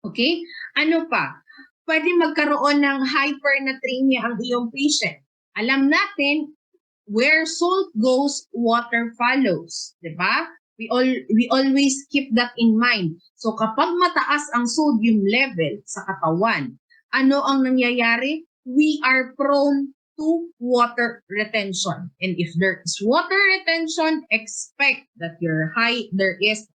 Okay? Ano pa? Pwede magkaroon ng hypernatremia ang iyong patient. Alam natin, where salt goes, water follows. Diba? We always keep that in mind. So kapag mataas ang sodium level sa katawan, ano ang nangyayari? We are prone to water retention. And if there is water retention, expect that there is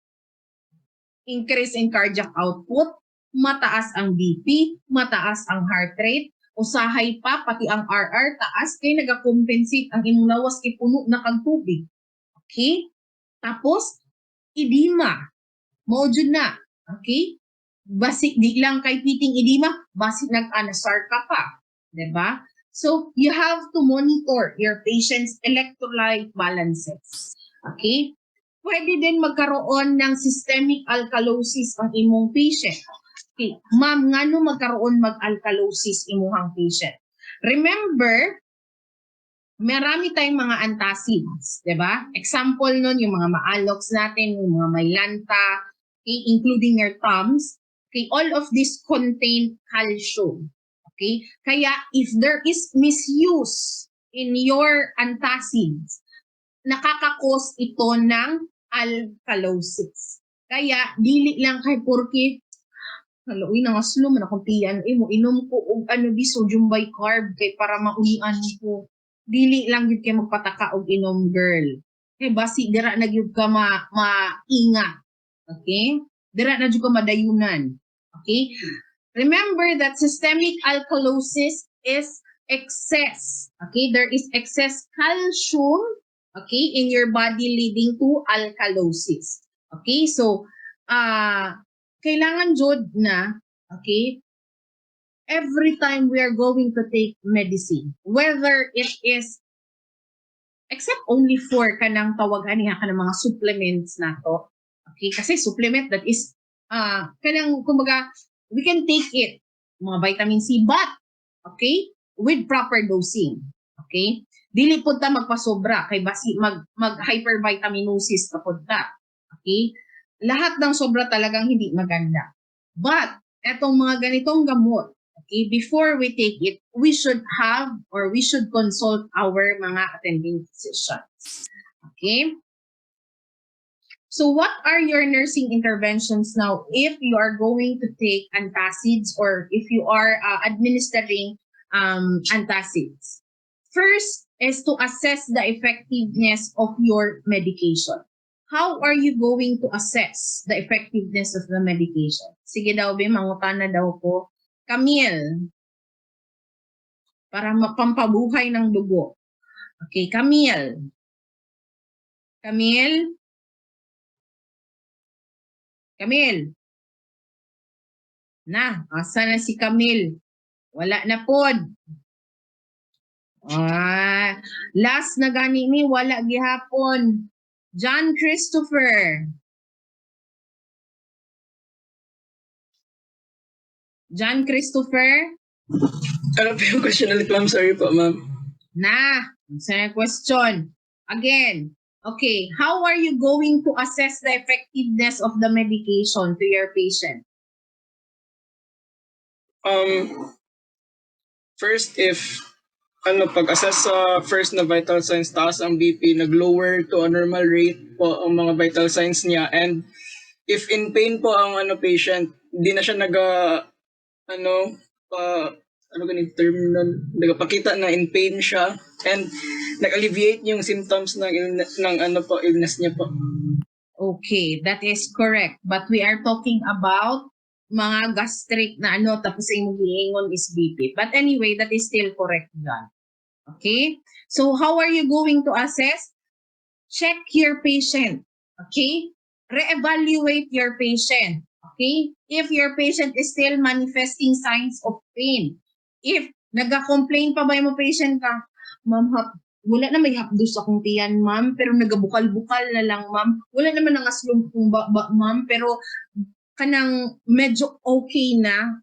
increase in cardiac output, mataas ang BP, mataas ang heart rate, usahay pa, pati ang RR, taas, kay nagakompensate ang imong lawas kay puno na kag tubig. Okay? Tapos, edema. Mojud na. Okay? Basi, di lang kay piting edema, basi nag-anasar ka pa. Diba? So, you have to monitor your patient's electrolyte balances. Okay? Pwede din magkaroon ng systemic alkalosis ang imong patient. Okay, ma'am, ngano magkaroon mag-alkalosis imuhang patient? Remember, marami tayong mga antacids, di ba? Example nun, yung mga maalox natin, yung mga maylanta, okay, including your Tums. Okay, all of this contain calcium. Okay, kaya if there is misuse in your antacids, nakakakos ito ng alkalosis. Kaya, dili lang kay porke haloy na nga slow man akong tiyan, mo inom ko og ano di sodium bicarb kay para maulian ko. Dili lang gyud kay magpataka og inom, girl. Kay basi dira na gyud ka maingat. Okay? Dira na gyud ka madayunan. Okay? Remember that systemic alkalosis is excess. Okay? There is excess calcium, okay, in your body leading to alkalosis. Okay? So, kailangan jud na, okay, every time we are going to take medicine, whether it is, except only for kanang tawagan niya kanang mga supplements na to, okay, kasi supplement that is, kanang, kumbaga, we can take it, mga vitamin C, but, okay, with proper dosing, okay, dili po ta magpasobra, kay basi mag-hypervitaminosis kapod ta, okay, lahat ng sobra talagang hindi maganda. But, etong mga ganitong gamot, okay, before we take it, we should consult our mga attending physicians. Okay? So, what are your nursing interventions now if you are going to take antacids or if you are administering antacids? First is to assess the effectiveness of your medication. How are you going to assess the effectiveness of the medication? Sige daw, be, mangutana daw ko. Camille, para mapampabuhay ng dugo. Okay, Camille. Camille? Camille? Asa na si Camille? Wala na pod. Last na gani ni, wala gihapon. John Christopher. John Christopher? Ano po yung question ulit, ma'am? Sorry po, ma'am. Second question. Again, okay, how are you going to assess the effectiveness of the medication to your patient? First, if pag-assess sa first na vital signs, taas ang BP, nag-lower to a normal rate po ang mga vital signs niya, and if in pain po ang patient, hindi na siya term nun, nagpakita na in pain siya, and nag-alleviate yung symptoms ng illness niya po. Okay, that is correct. But we are talking about mga gastric na tapos yung giingon is BP. But anyway, that is still correct, John. Okay? So how are you going to assess? Check your patient. Okay? Reevaluate your patient. Okay? If your patient is still manifesting signs of pain, if nagka-complain pa ba yung patient ka, ma'am, wala na may hapdos akong tiyan, ma'am, pero nagabukal-bukal na lang, ma'am. Wala naman nangaslong kong ma'am, pero kanang medyo okay na.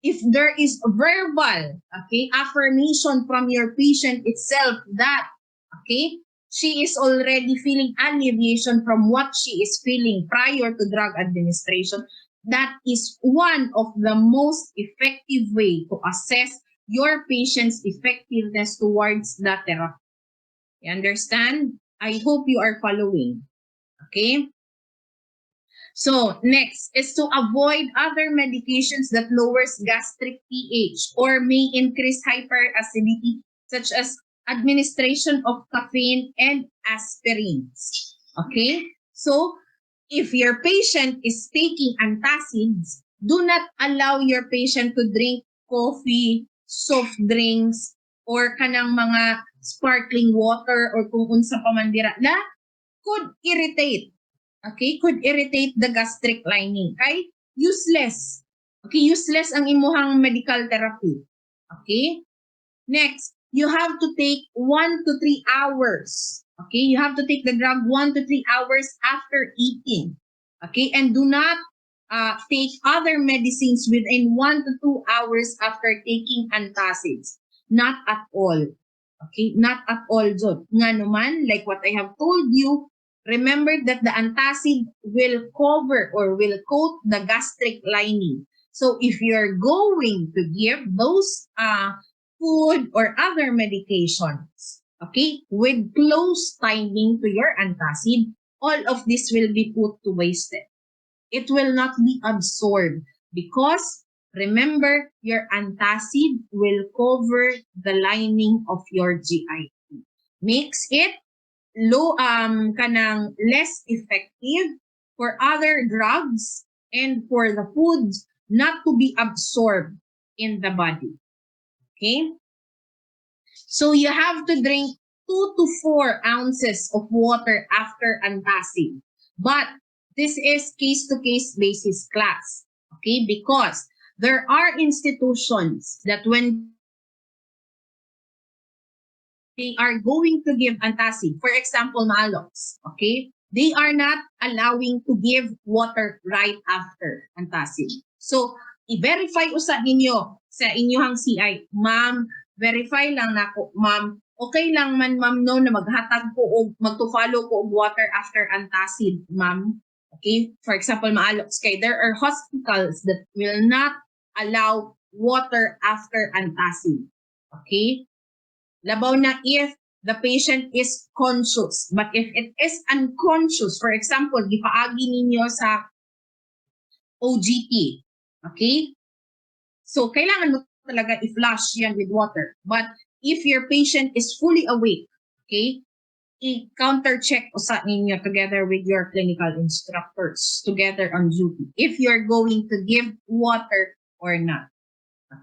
If there is verbal, okay, affirmation from your patient itself that, okay, she is already feeling alleviation from what she is feeling prior to drug administration, that is one of the most effective way to assess your patient's effectiveness towards the therapy. You understand? I hope you are following. Okay? So next is to avoid other medications that lowers gastric pH or may increase hyperacidity, such as administration of caffeine and aspirins. Okay? So if your patient is taking antacids, do not allow your patient to drink coffee, soft drinks, or kanang mga sparkling water or kung unsa pa man dira na could irritate. Okay, could irritate the gastric lining. Kay useless. Okay, useless ang imuhang medical therapy. Okay? Next, you have to take 1 to 3 hours. Okay, you have to take the drug 1 to 3 hours after eating. Okay, and do not take other medicines within 1 to 2 hours after taking antacids. Not at all. Okay, not at all, Jod. Nga naman, like what I have told you, remember that the antacid will cover or will coat the gastric lining. So if you're going to give those food or other medications, okay, with close timing to your antacid, all of this will be put to wasted. It will not be absorbed because remember, your antacid will cover the lining of your GIT. Makes it kanang less effective for other drugs and for the foods not to be absorbed in the body. Okay? So you have to drink 2 to 4 ounces of water after antacid. But this is case-to-case basis class. Okay? Because there are institutions that when they are going to give antacid, for example, Malox, okay? They are not allowing to give water right after antacid. So, i-verify usa ninyo sa inyong CI, ma'am, verify lang nako, ma'am, okay lang man ma'am no na maghatag ko o magto-follow ko og water after antacid, ma'am. Okay? For example, Malox kay there are hospitals that will not allow water after antacid. Okay? Labaw na if the patient is conscious. But if it is unconscious, for example, gipaagi ninyo sa OGT, okay? So, kailangan mo talaga i-flush yan with water. But if your patient is fully awake, okay, i-counter-check usa ninyo together with your clinical instructors together on duty if you're going to give water or not.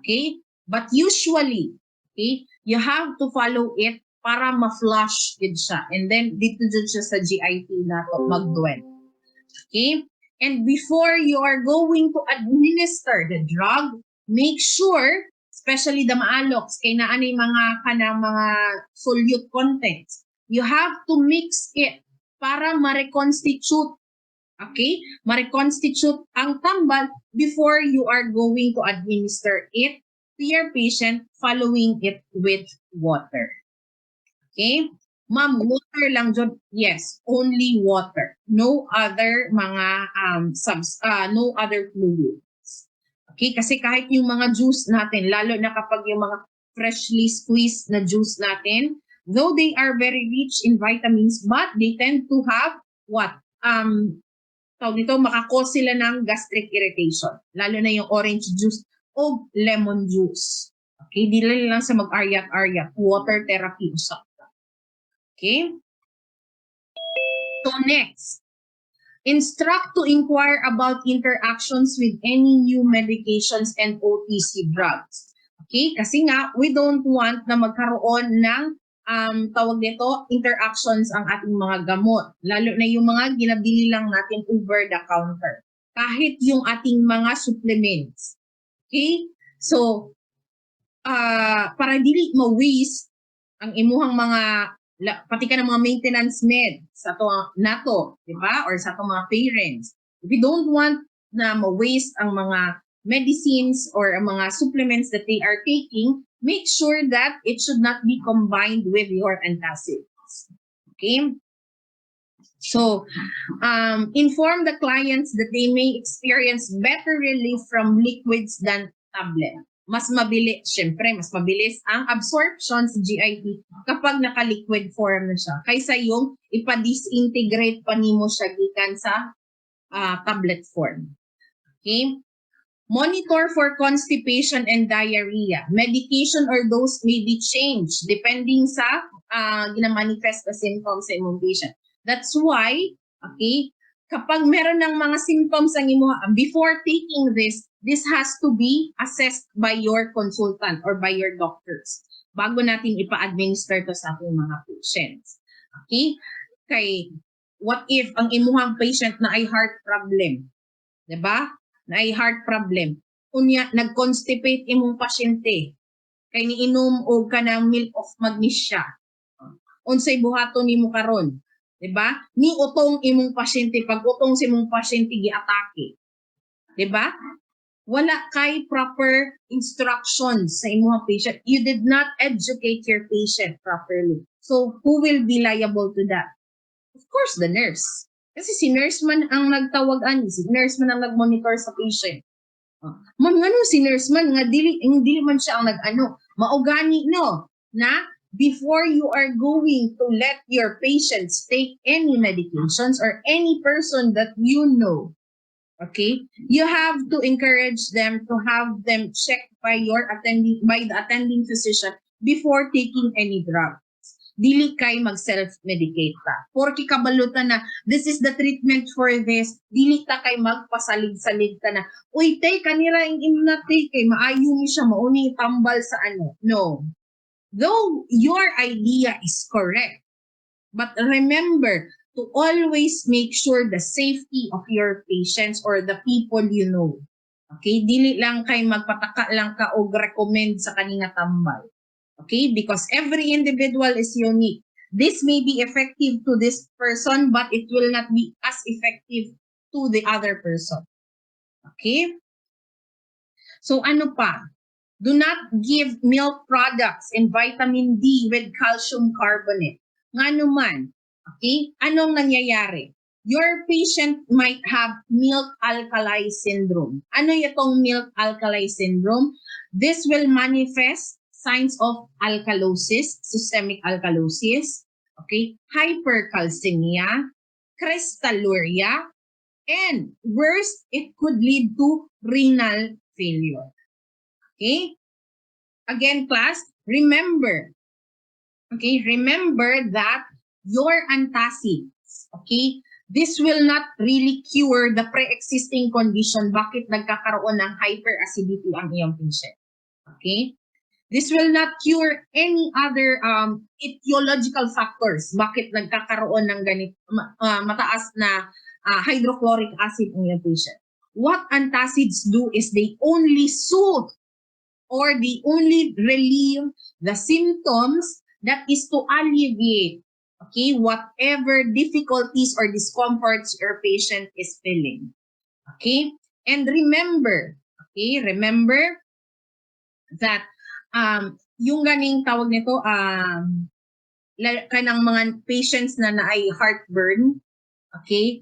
Okay? But usually, okay, you have to follow it para ma-flush yun siya. And then, dito dyan siya sa GIT na to mag-dwell. Okay? And before you are going to administer the drug, make sure, especially the Malox, kay na ani mga kanang mga solute contents, you have to mix it para ma-reconstitute. Okay? Ma-reconstitute ang tambal before you are going to administer it to your patient, following it with water. Okay? Ma'am, water lang dyan. Yes, only water. No other mga no other fluids. Okay? Kasi kahit yung mga juice natin, lalo na kapag yung mga freshly squeezed na juice natin, though they are very rich in vitamins, but they tend to have what? Tawag nito, makakos sila ng gastric irritation. Lalo na yung orange juice o lemon juice. Okay, di lang sa mag-aryat-aryat. Water therapy usap. Okay? So next, instruct to inquire about interactions with any new medications and OTC drugs. Okay? Kasi nga, we don't want na magkaroon ng tawag nito, interactions ang ating mga gamot. Lalo na yung mga ginabili lang natin over the counter. Kahit yung ating mga supplements. Okay? So, para dili ma-waste ang imuhang mga, pati ka ng mga maintenance med sa to nato, di ba? Or sa to mga parents. If you don't want na ma-waste ang mga medicines or ang mga supplements that they are taking, make sure that it should not be combined with your antacids. Okay? So, inform the clients that they may experience better relief from liquids than tablet. Mas mabilis, syempre, mas mabilis ang absorption sa GIT kapag naka-liquid form na siya. Kaysa yung ipa-disintegrate pa nimo siya gikan sa tablet form. Okay? Monitor for constipation and diarrhea. Medication or dose may be changed depending sa ginamanifest na symptoms sa imong patient. That's why, okay, kapag meron ng mga symptoms ang imo, before taking this has to be assessed by your consultant or by your doctors bago natin ipa-administer to sa ating mga patients. Okay? Kay, what if ang imuhang patient na ay heart problem? Diba? Na ay heart problem. Unya, nag-constipate imong pasyente. Kay niinom og ka ng milk of magnesia. Unsay buhaton nimo karon? Diba? Ni utong imong pasyente, pag utong sa imong pasyente giatake. Diba? Wala kay proper instructions sa imong patient. You did not educate your patient properly. So, who will be liable to that? Of course, the nurse. Kasi si nurse man ang nagtawag ani, si nurse man ang nagmonitor sa patient. Ma'am, ngano si nurse man nga dili man siya ang nag-ano. Maugani no na before you are going to let your patients take any medications or any person that you know, okay, you have to encourage them to have them checked by the attending physician before taking any drug. Dili kay mag-self-medicate ta. Porki kabalutan na, this is the treatment for this, dili ta kay magpasalig-salig ta na, uy, tay, kanira yung imnatay kay maayo mi siya, mauni tambal sa ano. No. Though your idea is correct, but remember to always make sure the safety of your patients or the people you know. Okay? Dili lang kay magpataka lang ka o recommend sa kaninga tambal. Okay, because every individual is unique. This may be effective to this person, but it will not be as effective to the other person. Okay? So ano pa? Do not give milk products and vitamin D with calcium carbonate. Nga naman, okay? Anong nangyayari? Your patient might have milk alkali syndrome. Ano itong milk alkali syndrome? This will manifest signs of alkalosis, systemic alkalosis, okay, hypercalcemia, crystalluria, and worse, it could lead to renal failure. Okay? Again, class, remember that your antacids, okay, this will not really cure the pre-existing condition bakit nagkakaroon ng hyperacidity ang iyong patient. Okay? This will not cure any other etiological factors bakit nagkakaroon ng mataas na hydrochloric acid ang iyong patient. What antacids do is they only soothe or they only relieve the symptoms, that is to alleviate, okay, whatever difficulties or discomforts your patient is feeling. Okay? And remember that yung ganing tawag nito, kanang mga patients na naay heartburn, okay,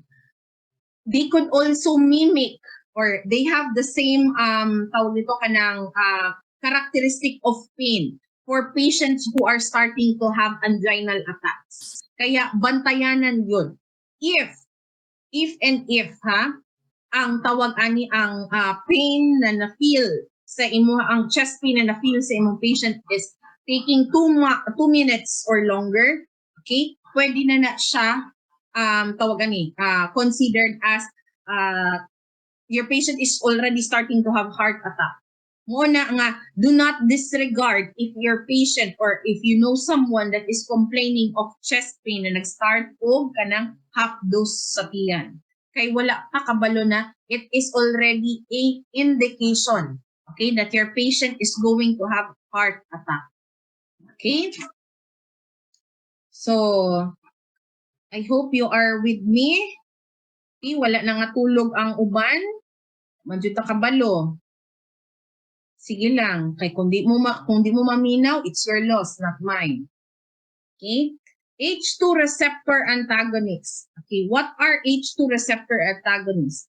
they could also mimic or they have the same tawag nito kanang characteristic of pain for patients who are starting to have anginal attacks. Kaya bantayanan yun. If ang tawag ani ang pain na na-feel sa imo, ang chest pain na na-feel sa imong patient is taking 2 minutes or longer, okay, pwede na siya tawag ani considered as your patient is already starting to have heart attack. Muna nga, do not disregard if your patient or if you know someone that is complaining of chest pain na nag-start og kanang half dose sa tiyan. Kay wala pa kabalo na, it is already a indication, okay, that your patient is going to have heart attack. Okay? So, I hope you are with me. Okay, wala na nga tulog ang uban. Medyo ta kabalo. Sige lang, kay kung di mo maminaw, it's your loss, not mine. Okay? H2 receptor antagonists. Okay, what are H2 receptor antagonists?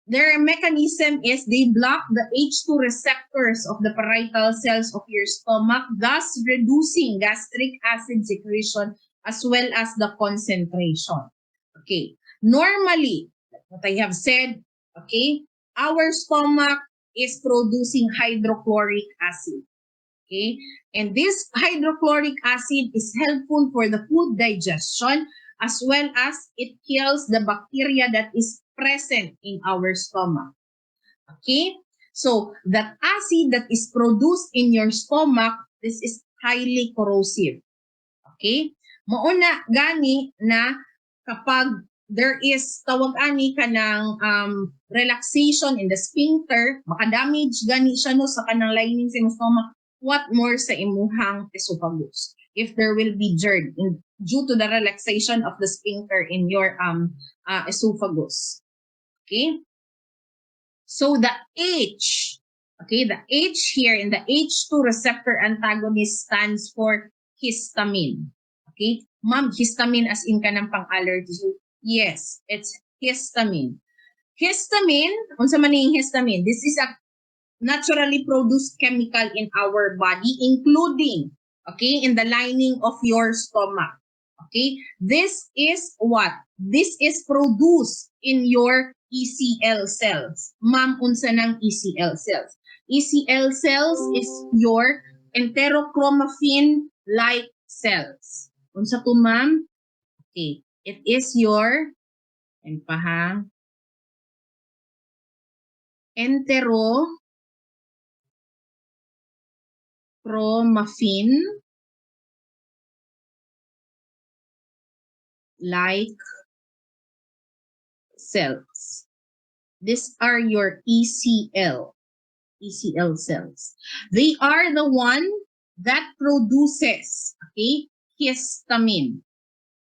Their mechanism is they block the H2 receptors of the parietal cells of your stomach, thus reducing gastric acid secretion as well as the concentration. Okay, normally, what I have said, okay, our stomach is producing hydrochloric acid. Okay, and this hydrochloric acid is helpful for the food digestion as well as it kills the bacteria that is present in our stomach. Okay, so that acid that is produced in your stomach, this is highly corrosive. Okay? Mauna gani na kapag there is tawag ani ka ng relaxation in the sphincter, maka-damage gani siya no sa kanang lining sa imong stomach, what more sa imuhang esophagus. If there will be GERD due to the relaxation of the sphincter in your esophagus. Okay? So the H, okay, the H here in the H2 receptor antagonist stands for histamine. Okay? Ma'am, histamine as in ka ng pang-allergy. Yes, it's histamine. Histamine, unsa man yung histamine? This is a naturally produced chemical in our body, including, okay, in the lining of your stomach. Okay, this is what? This is produced in your ECL cells. Ma'am, unsa ng ECL cells? ECL cells is your enterochromaffin-like cells. Unsa to, ma'am? Okay, it is your, and pa ha, enterochromaffin-like cells. These are your ECL cells. They are the one that produces, okay, histamine,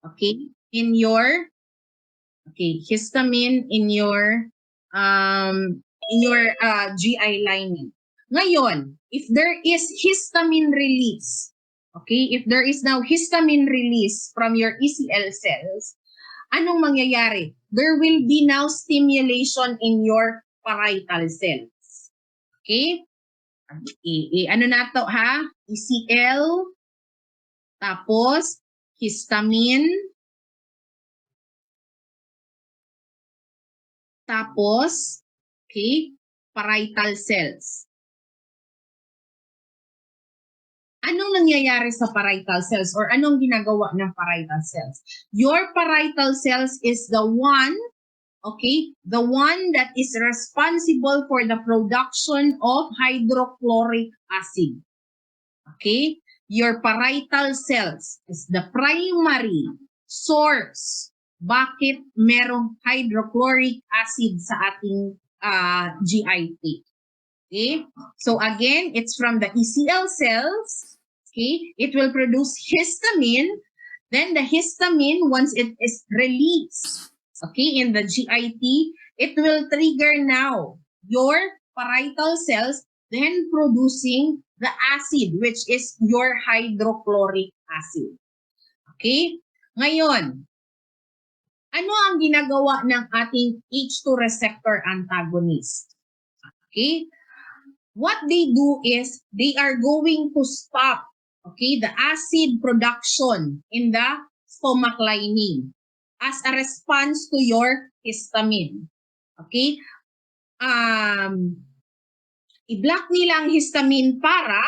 okay, in your, okay, histamine in your GI lining. Ngayon, if there is histamine release, okay, if there is now histamine release from your ECL cells, anong mangyayari? There will be now stimulation in your parietal cells. Okay? Ano na to ha? ECL, tapos histamine, tapos, okay, parietal cells. Anong nangyayari sa parietal cells or anong ginagawa ng parietal cells? Your parietal cells is the one, okay, the one that is responsible for the production of hydrochloric acid. Okay? Your parietal cells is the primary source bakit merong hydrochloric acid sa ating GIT. Okay? So again, it's from the ECL cells. Okay? It will produce histamine. Then the histamine, once it is released, okay, in the GIT, it will trigger now your parietal cells, then producing the acid, which is your hydrochloric acid. Okay? Ngayon, ano ang ginagawa ng ating H2 receptor antagonist? Okay? What they do is they are going to stop, okay, the acid production in the stomach lining as a response to your histamine. Okay? I-block nila ang histamine para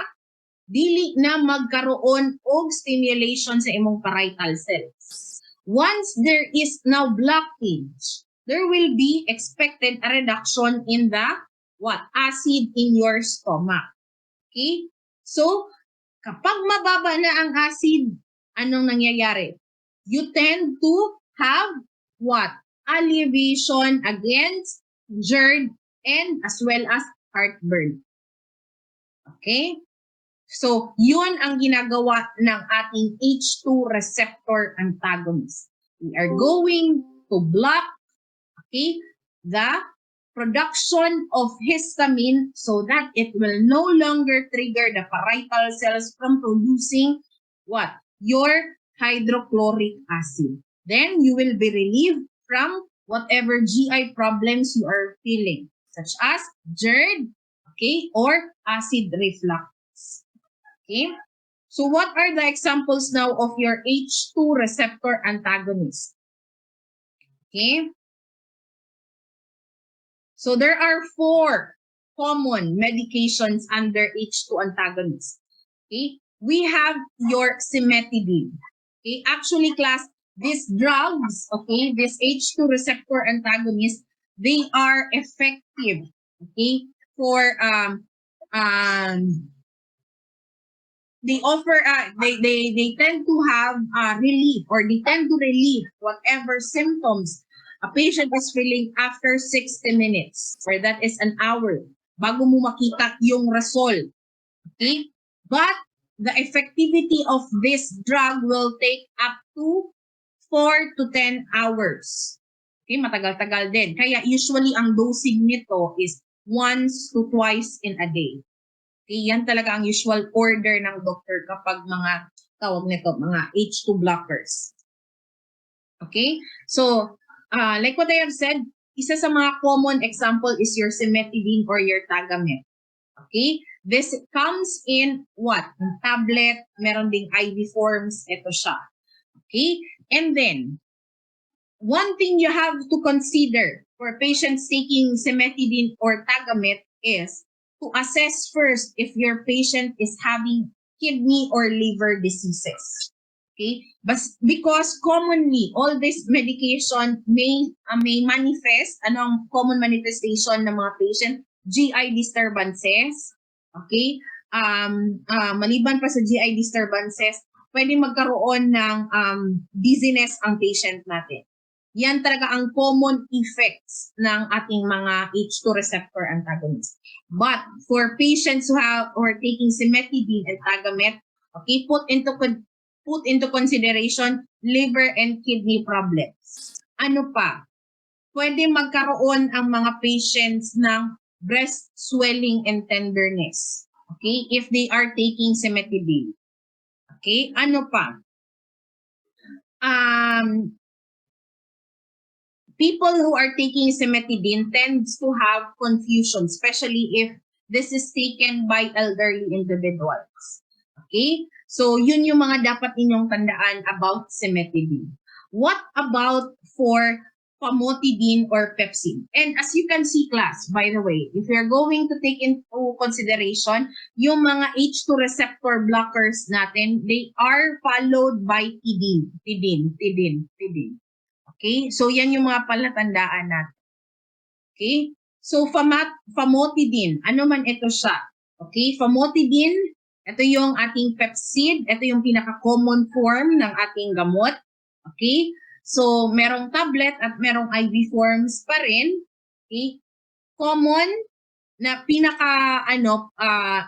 dili na magkaroon og stimulation sa imong parietal cells. Once there is now blockage, there will be expected a reduction in the acid in your stomach. Okay? So, kapag mababa na ang acid, anong nangyayari? You tend to have alleviation against GERD and as well as heartburn. Okay? So, yun ang ginagawa ng ating H2 receptor antagonist. We are going to block, okay, the production of histamine so that it will no longer trigger the parietal cells from producing your hydrochloric acid. Then you will be relieved from whatever GI problems you are feeling, such as GERD, okay, or acid reflux. Okay? So what are the examples now of your H2 receptor antagonist? Okay? So there are 4 common medications under H2 antagonist. Okay? We have your cimetidine. Okay? Actually, class, these drugs, okay, this H2 receptor antagonist, they are effective, okay, for they offer they tend to have relief, or they tend to relieve whatever symptoms a patient is feeling after 60 minutes, or that is an hour bago mo makita yung result. Okay? But the effectivity of this drug will take up to 4 to 10 hours. Okay, matagal-tagal din. Kaya usually ang dosing nito is once to twice in a day. Okay, yan talaga ang usual order ng doctor kapag mga tawag nito, mga H2 blockers. Okay? So, like what I have said, isa sa mga common example is your cimetidine or your tagamet. Okay? This comes in what? In tablet, meron ding IV forms, ito siya. Okay? And then, one thing you have to consider for patients taking cimetidine or tagamet is to assess first if your patient is having kidney or liver diseases. Okay? But because commonly all this medication may manifest, anong common manifestation ng mga patient? GI disturbances. Okay? Maliban pa sa GI disturbances, pwede magkaroon ng dizziness ang patient natin. Yan talaga ang common effects ng ating mga H2 receptor antagonists. But for patients who are taking cimetidine and tagamet, okay, put into consideration liver and kidney problems. Ano pa? Pwede magkaroon ang mga patients ng breast swelling and tenderness. Okay, if they are taking cimetidine. Okay, ano pa? People who are taking cimetidine tends to have confusion, especially if this is taken by elderly individuals. Okay? So, yun yung mga dapat ninyong tandaan about cimetidine. What about for famotidine or pepsin? And as you can see, class, by the way, if you're going to take into consideration yung mga H2 receptor blockers natin, they are followed by tidine. Okay? So, yan yung mga palatandaan natin. Okay? So, famotidine. Ano man ito siya? Okay? Famotidine, ito yung ating pepsid. Ito yung pinaka-common form ng ating gamot. Okay? So, merong tablet at merong IV forms pa rin. Okay? Common na pinaka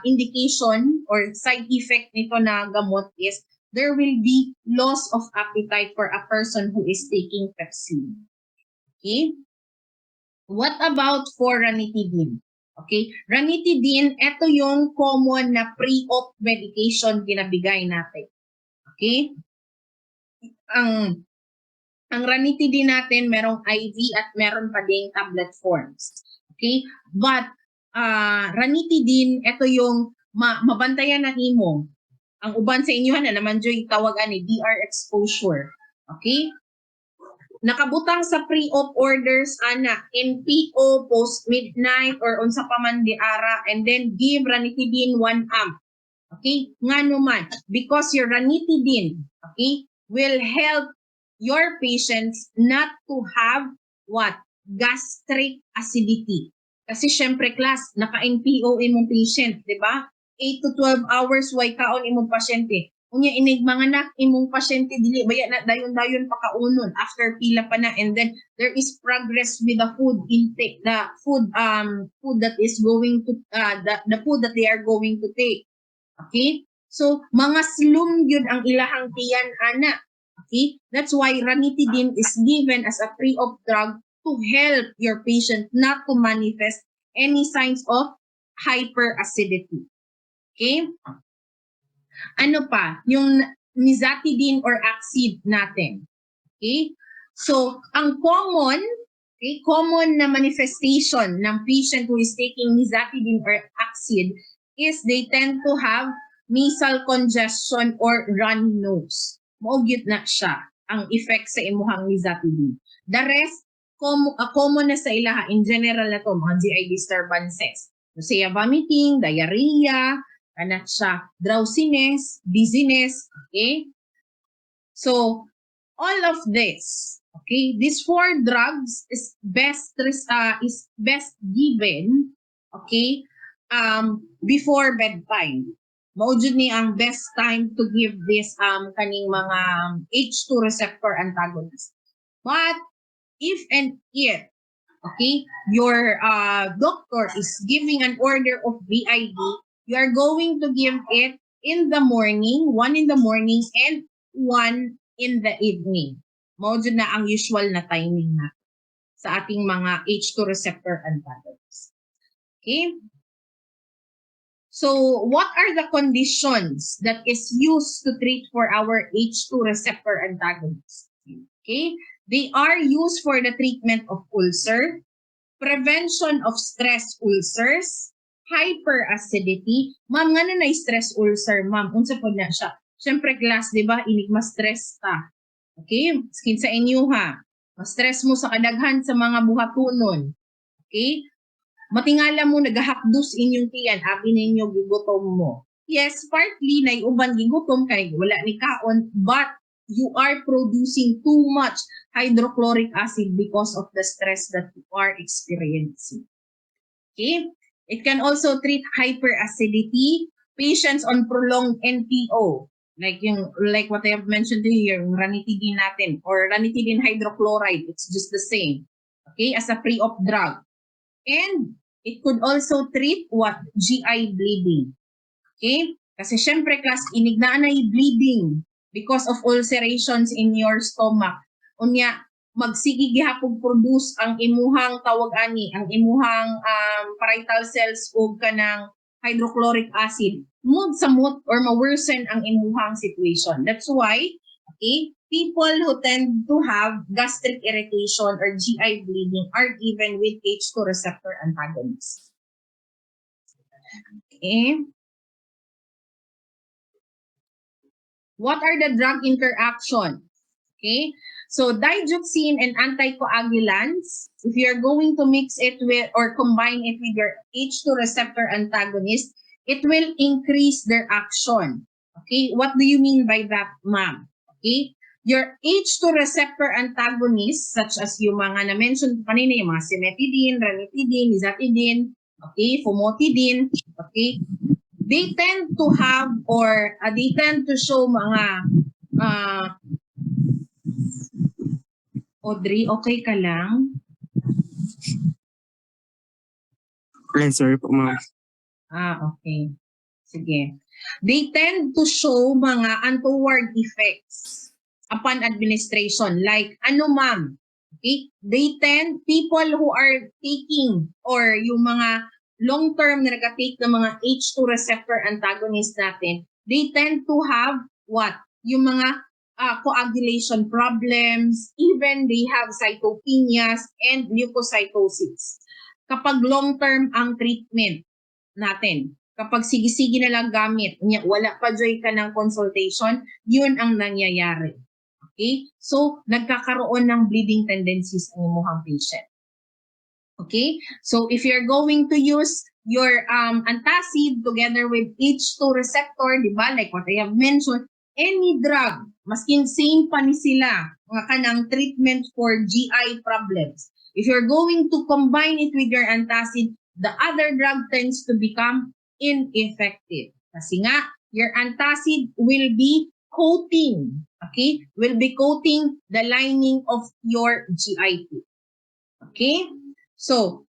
indication or side effect nito na gamot is there will be loss of appetite for a person who is taking pepsin. Okay? What about for ranitidine? Okay? Ranitidine, ito yung common na pre-op medication binabigay natin. Okay? Ang ranitidine natin, merong IV at meron pa ding tablet forms. Okay? But, ranitidine, ito yung mabantayan na imo. Ang uban sa inyo na naman dyo'y tawagan ni DR exposure. Okay? Nakabutang sa pre-op orders, ana, NPO, post-midnight, or unsa pa man di ara, and then give ranitidine 1 amp. Okay? Nga naman, because your ranitidine, okay, will help your patients not to have what? Gastric acidity. Kasi syempre, class, naka-NPO imong patient, di ba? 8 to 12 hours way kaon imong pasyente. Unya inig mga nak imong pasyente dili baya na dayon-dayon pa kaunon after pila pa na, and then there is progress with the food intake, the food that is going to the food that they are going to take. Okay? So mga slum gyud ang ilahang tiyan ana. Okay? That's why ranitidine is given as a pre-op drug to help your patient not to manifest any signs of hyperacidity. Okay? Ano pa? Yung nizatidine or Accid natin. Okay? So, ang common na manifestation ng patient who is taking nizatidine or Accid is they tend to have nasal congestion or runny nose. Maugyot na siya ang effect sa imuhang nizatidine. The rest, common na sa ilaha in general na to mga GI disturbances. So siya vomiting, diarrhea, kana siya drowsiness, dizziness, okay? So all of this, okay? These 4 drugs is best given, okay? Before bedtime. Mao jud ni ang best time to give this kaning mga H2 receptor antagonist. But if and if, okay, your doctor is giving an order of BID, you are going to give it in the morning, 1 in the morning and 1 in the evening. Mao jud na ang usual na timing na sa ating mga H2 receptor antagonists. Okay? So, what are the conditions that is used to treat for our H2 receptor antagonists? Okay? They are used for the treatment of ulcer, prevention of stress ulcers, hyperacidity. Ma'am, nga na stress ulcer, ma'am. Unsa po na siya? Siyempre, class, di ba? Inigma stress ta. Okay? Skin sa inyo ha. Ma-stress mo sa kadaghan sa mga buhatunon. Okay? Matingala mo nagahakdos inyong tiyan, abi ninyo gigutom mo. Yes, partly na uban gigutom kay wala ni kaon, but you are producing too much hydrochloric acid because of the stress that you are experiencing. Okay? It can also treat hyperacidity, patients on prolonged NPO, like what I have mentioned to you, yung ranitidine natin, or ranitidine hydrochloride, it's just the same. Okay? As a pre-op drug. And it could also treat what? GI bleeding. Okay? Kasi syempre, class, inignaan na bleeding because of ulcerations in your stomach. Unya, magsigi gihapon produce ang imuhang tawag ani, ang imuhang parietal cells o kanang hydrochloric acid mood samot or ma-worsen ang imuhang situation. That's why, okay, people who tend to have gastric irritation or GI bleeding are given with H2 receptor antagonists. Okay. What are the drug interactions? Okay. So digoxin and anticoagulants, if you're going to mix it with or combine it with your H2 receptor antagonist, it will increase their action. Okay. What do you mean by that, ma'am? Okay. Your H2 receptor antagonists, such as yung mga na-mention kanina, yung mga cimetidine, ranitidine, nizatidine, okay, famotidine, okay, they tend to have or they tend to show mga Audrey, okay ka lang? Sorry po, ma'am. Okay. Sige. They tend to show mga untoward effects upon administration. Like, ano ma'am? Okay? People who are taking or yung mga long-term na nag-take ng mga H2 receptor antagonists natin, they tend to have what? Yung mga coagulation problems, even they have cytopenias and leukocytosis. Kapag long-term ang treatment natin, kapag sige-sige na lang gamit, wala pa joy ka ng consultation, yun ang nangyayari. Okay? So, nagkakaroon ng bleeding tendencies ang imuhang patient. Okay? So, if you're going to use your antacid together with H2 receptor, di ba, like what I have mentioned, any drug, maskin same pa ni sila, mga kanang treatment for GI problems. If you're going to combine it with your antacid, the other drug tends to become ineffective. Kasi nga, your antacid will be coating, okay? Will be coating the lining of your GI tube. Okay? So,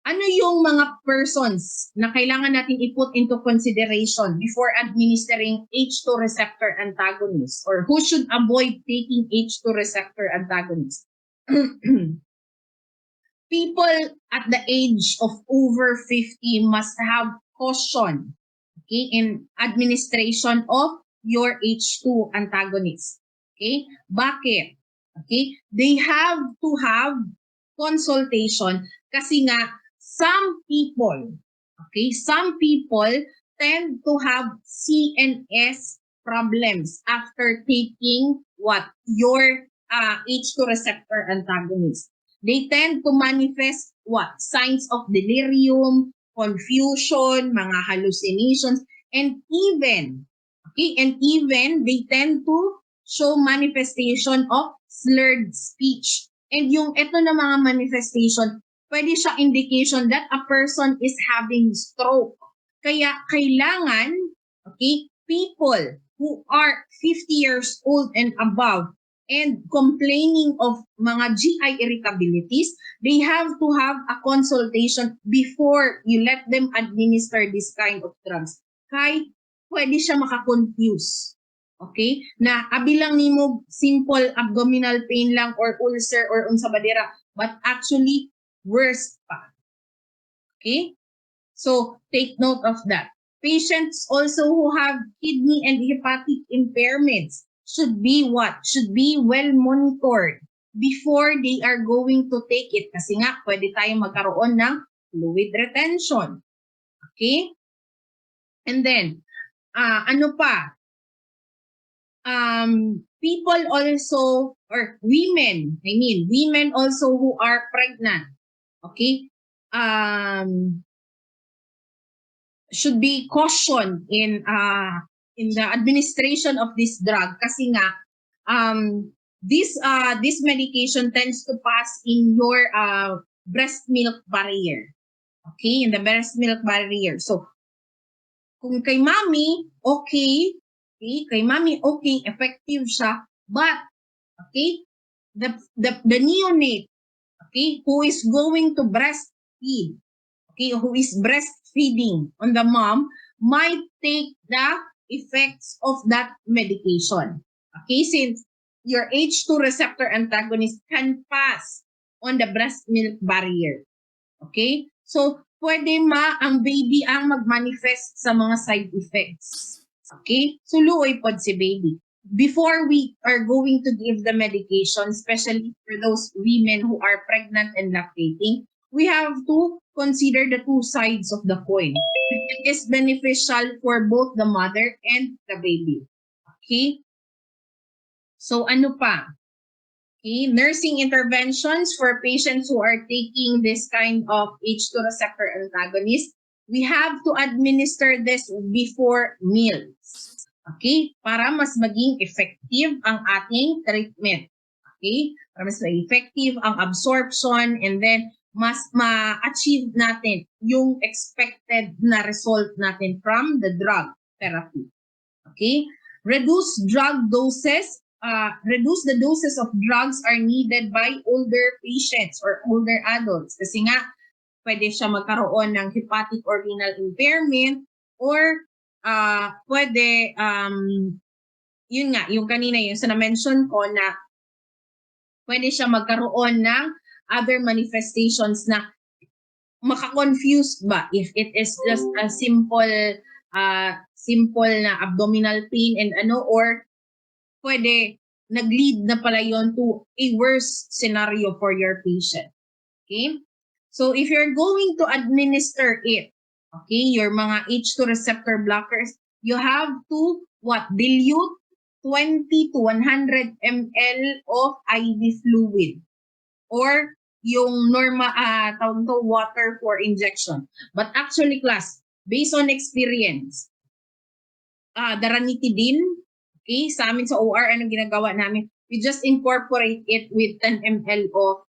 ano yung mga persons na kailangan natin i-put into consideration before administering H2 receptor antagonists, or who should avoid taking H2 receptor antagonists? People at the age of over 50 must have caution, okay, in administration of your H2 antagonists. Okay? Bakit? Okay? They have to have consultation kasi nga some people tend to have CNS problems after taking what? Your H2 receptor antagonist. they tend to manifest what? Signs of delirium, confusion, mga hallucinations, and even, they tend to show manifestation of slurred speech. And yung ito na mga manifestation, pwede siya indication that a person is having stroke. Kaya kailangan, people who are 50 years old and above and complaining of mga GI irritabilities, they have to have a consultation before you let them administer this kind of drugs. Kahit pwede siya makakonfuse. Okay? Na abilang nimo simple abdominal pain lang or ulcer or unsa badira, but actually worse pa. Okay? So take note of that. Patients also who have kidney and hepatic impairments should be what? Should be well monitored before they are going to take it. Kasi nga, pwede tayong magkaroon ng fluid retention. Okay? And then, ano pa? People also, or women also who are pregnant, okay? Should be cautioned in the administration of this drug kasi nga this medication tends to pass in your breast milk barrier. Okay, in the breast milk barrier. So kung kay mommy okay, effective siya, but okay, the neonate, okay, who is going to breastfeed, okay, who is breastfeeding on the mom might take the effects of that medication. Okay, since your H2 receptor antagonist can pass on the breast milk barrier. Okay? So, pwede ang baby ang mag-manifest sa mga side effects. Okay? So, luoy pod si baby. Before we are going to give the medication, especially for those women who are pregnant and lactating, we have to consider the two sides of the coin. It is beneficial for both the mother and the baby. Okay? So, ano pa? Okay, nursing interventions for patients who are taking this kind of H2 receptor antagonist. We have to administer this before meals. Okay, para mas maging effective ang ating treatment. Okay, para mas maging effective ang absorption and then mas ma-achieve natin yung expected na result natin from the drug therapy. Okay, reduce the doses of drugs are needed by older patients or older adults kasi nga pwede siya magkaroon ng hepatic or renal impairment or pwede yun nga yung kanina yung sa na-mention ko na pwede siya magkaroon ng other manifestations na maka-confuse ba if it is just a simple na abdominal pain and or pwede nag-lead na pala yon to a worse scenario for your patient. Okay? So if you're going to administer it, okay, your mga H2 receptor blockers, you have to dilute 20 to 100 ml of IV fluid or yung normal tawag to water for injection. But actually class, based on experience, the ranitidine, okay, sa amin sa OR, anong ginagawa namin? We just incorporate it with 10 ml of